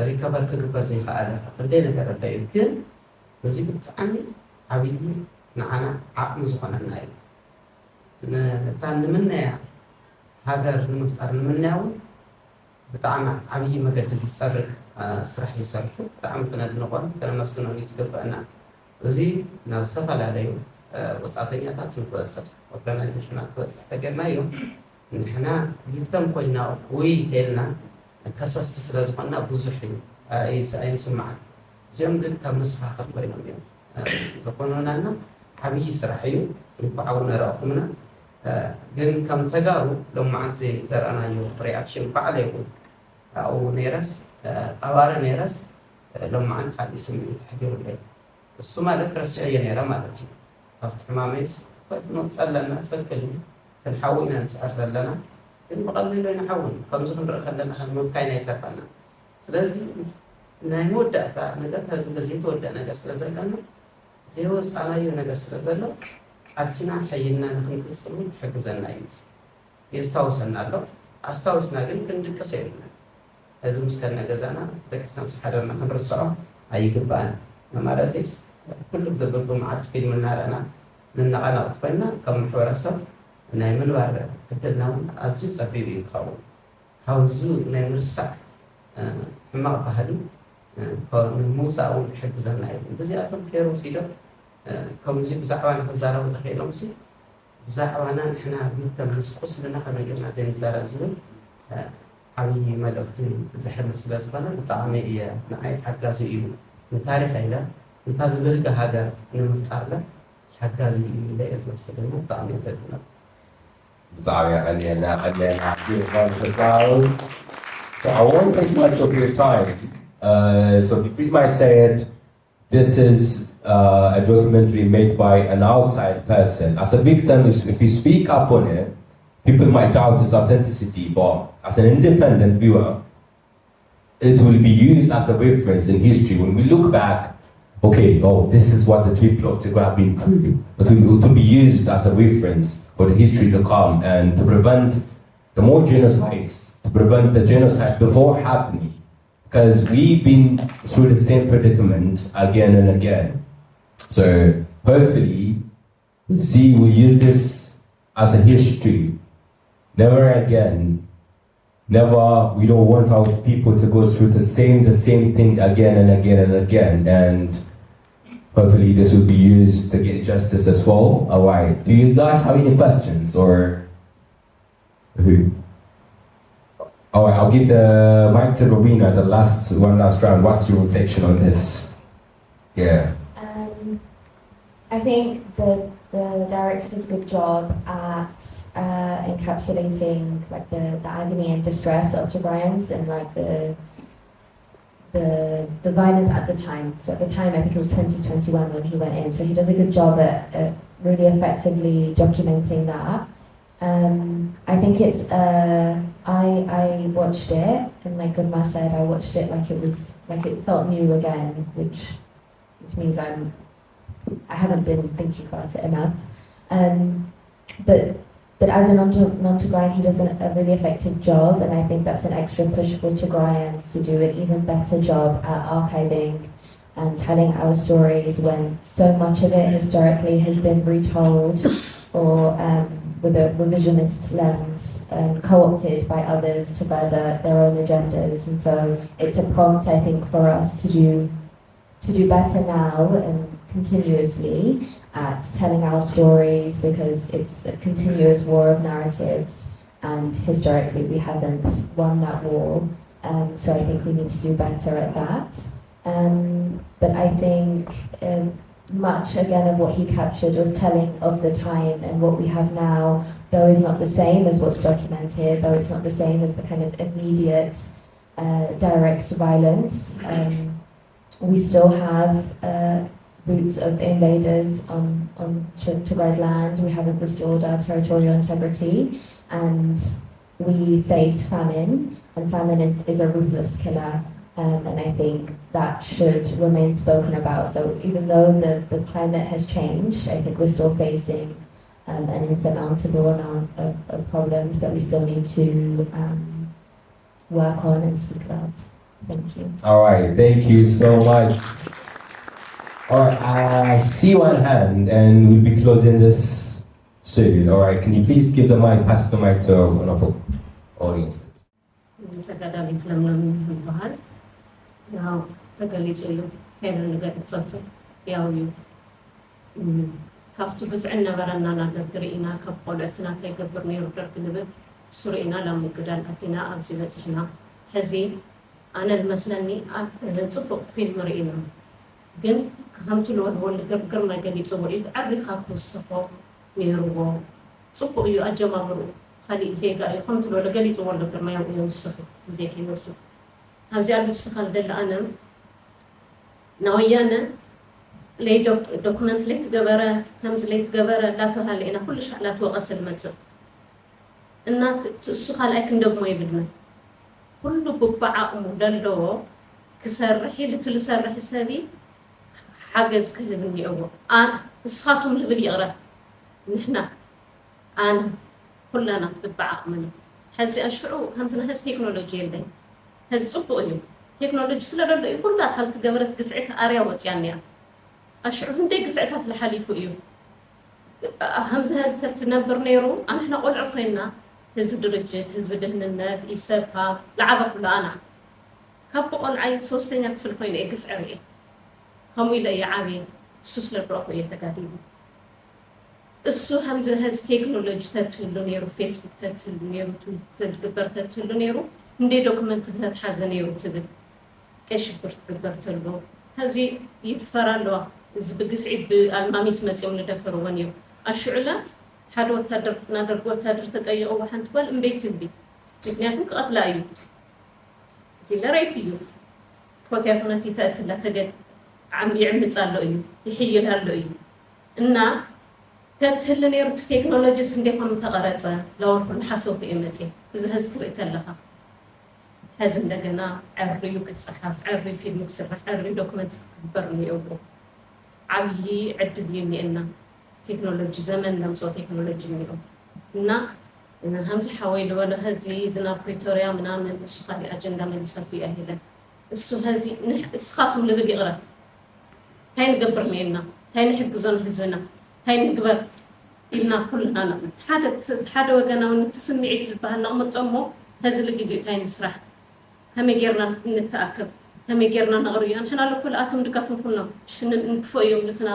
Speaker 19: ريكبر كجبر زي خالد بدينا كرد يمكن وزيد طعم حبيبي نعنا عقم زخنا النايل نتعلم منا هاجر نفتر منا بطعم حبيبي ما قد تسرق ስራሕ ይሰርሑ ብጣዕሚ ክነድንቆም ከነመስግኖም ይግባአና እዚ ናብ ዝተፈላለዩ ወፃእተኛታት ንክበፅሕ ኦርጋናይዜሽናት ክበፅሕ ተገርናዮ ንሕና ይፍተም ኮይና ወይ ኢልና ከሰስቲ ስለ ዝኾንና ብዙሕ እዩ ኣይንስማዓን እዚኦም ግን ካብ መስኻኸል ኮይኖም እዮም ዘኮኑናና ዓብዪ ስራሕ እዩ ይበዓው ነረእኹምና ግን ከም ተጋሩ ሎማዓንቲ ዘርአናዮ ሪኣክሽን ባዕለ ይኹን ኣብኡ ነይረስ أوارا نيرس لما عند حد يسمي حجر الليل السماء ذكر السعية نيرة مالتي أفتح ماميس فنسأل لنا تفكرين كنحاولنا نسأل لنا المقلل لنا نحاول كم زمن خلنا خلنا كاين يتفقنا سلازي نمود أتا نقدر هذا لازم تودع نقص لازلنا زيوس على يو نقص لازلنا أرسنا حينا نحن كسرون حق زلنا يمس يستوصلنا له أستوصلنا قل كندك كسرنا هذا مسكنا جزانا لكن نفس حدرنا خنرصعه أي قربان ما رأيتس كل زبدهم عاد فيلم النار أنا لأن أنا أطفينا كم حوارسة نعمل وارد قدرنا أزيز أبيبي خاوزو نعمل الساعة ما بهدو فموسى أو حق زنا بزيادة كيرو سيدا كوزي بزعوانا خزارة وتخيل أمسي بزعوانا إحنا بنتم نسقص لنا خلينا نجينا زين الزارة زين عمي ملكتي زحمة سلاسبنا وطعمي إياه نعي حجازي إياه نتعرف إلى نتازبل كهذا نمفتعله حجازي إياه لا يزمر سلنا وطعمي زحمة.
Speaker 17: طعمي خلينا So I won't take much of your time. So the Prisma said this is a documentary made by an outside person. As a victim, if you speak up on it, people might doubt its authenticity, but as an independent viewer, it will be used as a reference in history. When we look back, okay, this is what the people of Tigray have been through. It will be used as a reference for the history to come and to prevent the more genocides, to prevent the genocide before happening. Because we've been through the same predicament again and again. So hopefully, we'll use this as a history. Never again. Never. We don't want our people to go through the same thing again and again and again. And hopefully this will be used to get justice as well. All right. Do you guys have any questions or who? All right. I'll give the mic to Rowena. One last round. What's your reflection on this? Yeah.
Speaker 18: I think the director does a good job at encapsulating like the agony and distress of Tigrayans and like the violence at the time. So at the time, I think it was 2021 when he went in. So he does a good job at really effectively documenting that. I think it's I watched it, and like Gunma said, I watched it like it felt new again, which means I haven't been thinking about it enough. But as a non-Tigrayan, he does a really effective job, and I think that's an extra push for Tigrayans to do an even better job at archiving and telling our stories when so much of it historically has been retold or with a revisionist lens co-opted by others to further their own agendas. And so it's a prompt, I think, for us to do better now and continuously at telling our stories, because it's a continuous war of narratives, and historically we haven't won that war. So I think we need to do better at that. But I think much again of what he captured was telling of the time, and what we have now, though is not the same as what's documented, though it's not the same as the kind of immediate direct violence. We still have roots of invaders on Tigray's land. We haven't restored our territorial integrity, and we face famine, and famine is a ruthless killer. And I think that should remain spoken about. So even though the climate has changed, I think we're still facing an insurmountable amount of problems that we still need to work on and speak about. Thank you.
Speaker 17: All right, thank you so much. All right, I see one hand, and we'll be closing this session. All right, can you please give the mic, pass the mic to one of our audiences.
Speaker 1: ያው ተገሊጹሉ ሄነ ነገር ጽብቶ ያው ካፍቱ ብፍዕና ነበረና ናገርኢና ከቆለትና ተይገብር ነው ይርደር ግንብል ሱሪና ለሙግዳን አቲና አብዚ በጽሕና ሕዚ አነ መስለኒ ጽቡቅ ፊልም ርኢና ግን ከምቲ ለወል ገብገር ነገር ይጽውሪ አሪኻ ኩስፎ ነይሩዎ ጽቡቅ እዩ አጀማምሩ خلي زيغا يخمت له لقلي صور لك ما يوصف زيك يوصف هذا السخال دل أنا نويانا لي دوكمنت ليت جبرة همز ليت جبرة لا تهال أنا كل شيء لا توقسل متسب إن السخال أكن دوب ما يبدنا كله ببعة مدلو كسر رحي لتلسر رحي سبي حاجز كهبني أول السخاتهم اللي بدي أقرأ نحنا أنا كلنا ببعة منه هذه الشعوب همزنا هذه تكنولوجيا اللي هذا صبوا اليوم تكنولوجيا سلا لا يقول لا تهل تجبرت قفعتها أريا وتيانيا الشعوب هم دي قفعتها لحالي فوقيهم همزة هذا تتنبر نيرو أنا إحنا قول عقلنا هذا درجات هذا بدهن النات يسابها لعبة كلها أنا كابو قول عين صوستين يكفل فين يقف عريه هم ولا يعابين سوس للبروك ويتكاديم السو همزة هذا تكنولوجيا تتلو نيرو فيسبوك تتلو نيرو تويتر قبر تتلو نيرو ندي دوكمنت بتاعت حزنيرو تبل كيش برت قبرت له هذه يدفر له إذا بقصعب بالماميت مسيوم ندفر ونيو الشعلة حلو تدر نادر قوة تدر تتأيي أو حنت بل مبيت بي لكنياتك أطلعيو زي لا ريبيو فوتي أكون تتأتي لا تجد عم يعمل صار له يحيي لها له إننا تتهل نيرو تكنولوجيا سنديكم تقرأتها لو كل حاسوب إيمتي إذا هستريت لها هذا እንደገና عريو كتصحف عري فيلم كسرح عري دوكمنت كبرني أبو عبي عدل يمينا تكنولوجي زمن لمسو تكنولوجي ميو إن همز حوالي ولا هذه زنا بريتوريا منامن السخالي أجندة من يصفي أهلا السو هذه إسخاتهم اللي بدي أقرأ تاين قبرني إلنا تاين حقزون هزنا تاين قبر إلنا كلنا تحدى وقنا ونتسمعي تلبها أمت أمو هذا اللي جزء تاين سرح هم يجرنا نتأكد هم يجرنا نقريان إحنا لو كل آتم دكافن كلنا شن نكفو يوم نتنا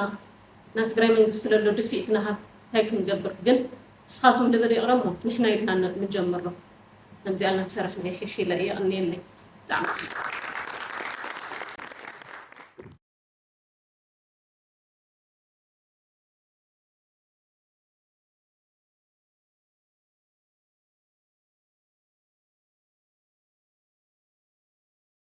Speaker 1: نتقرأ من استرلو دفيتنا هيك نجبر جن سخاتهم اللي بدي أقرأهم نحنا يبنا نجمره نمزي أنا نسرح لي حشي لا أني اللي دعمت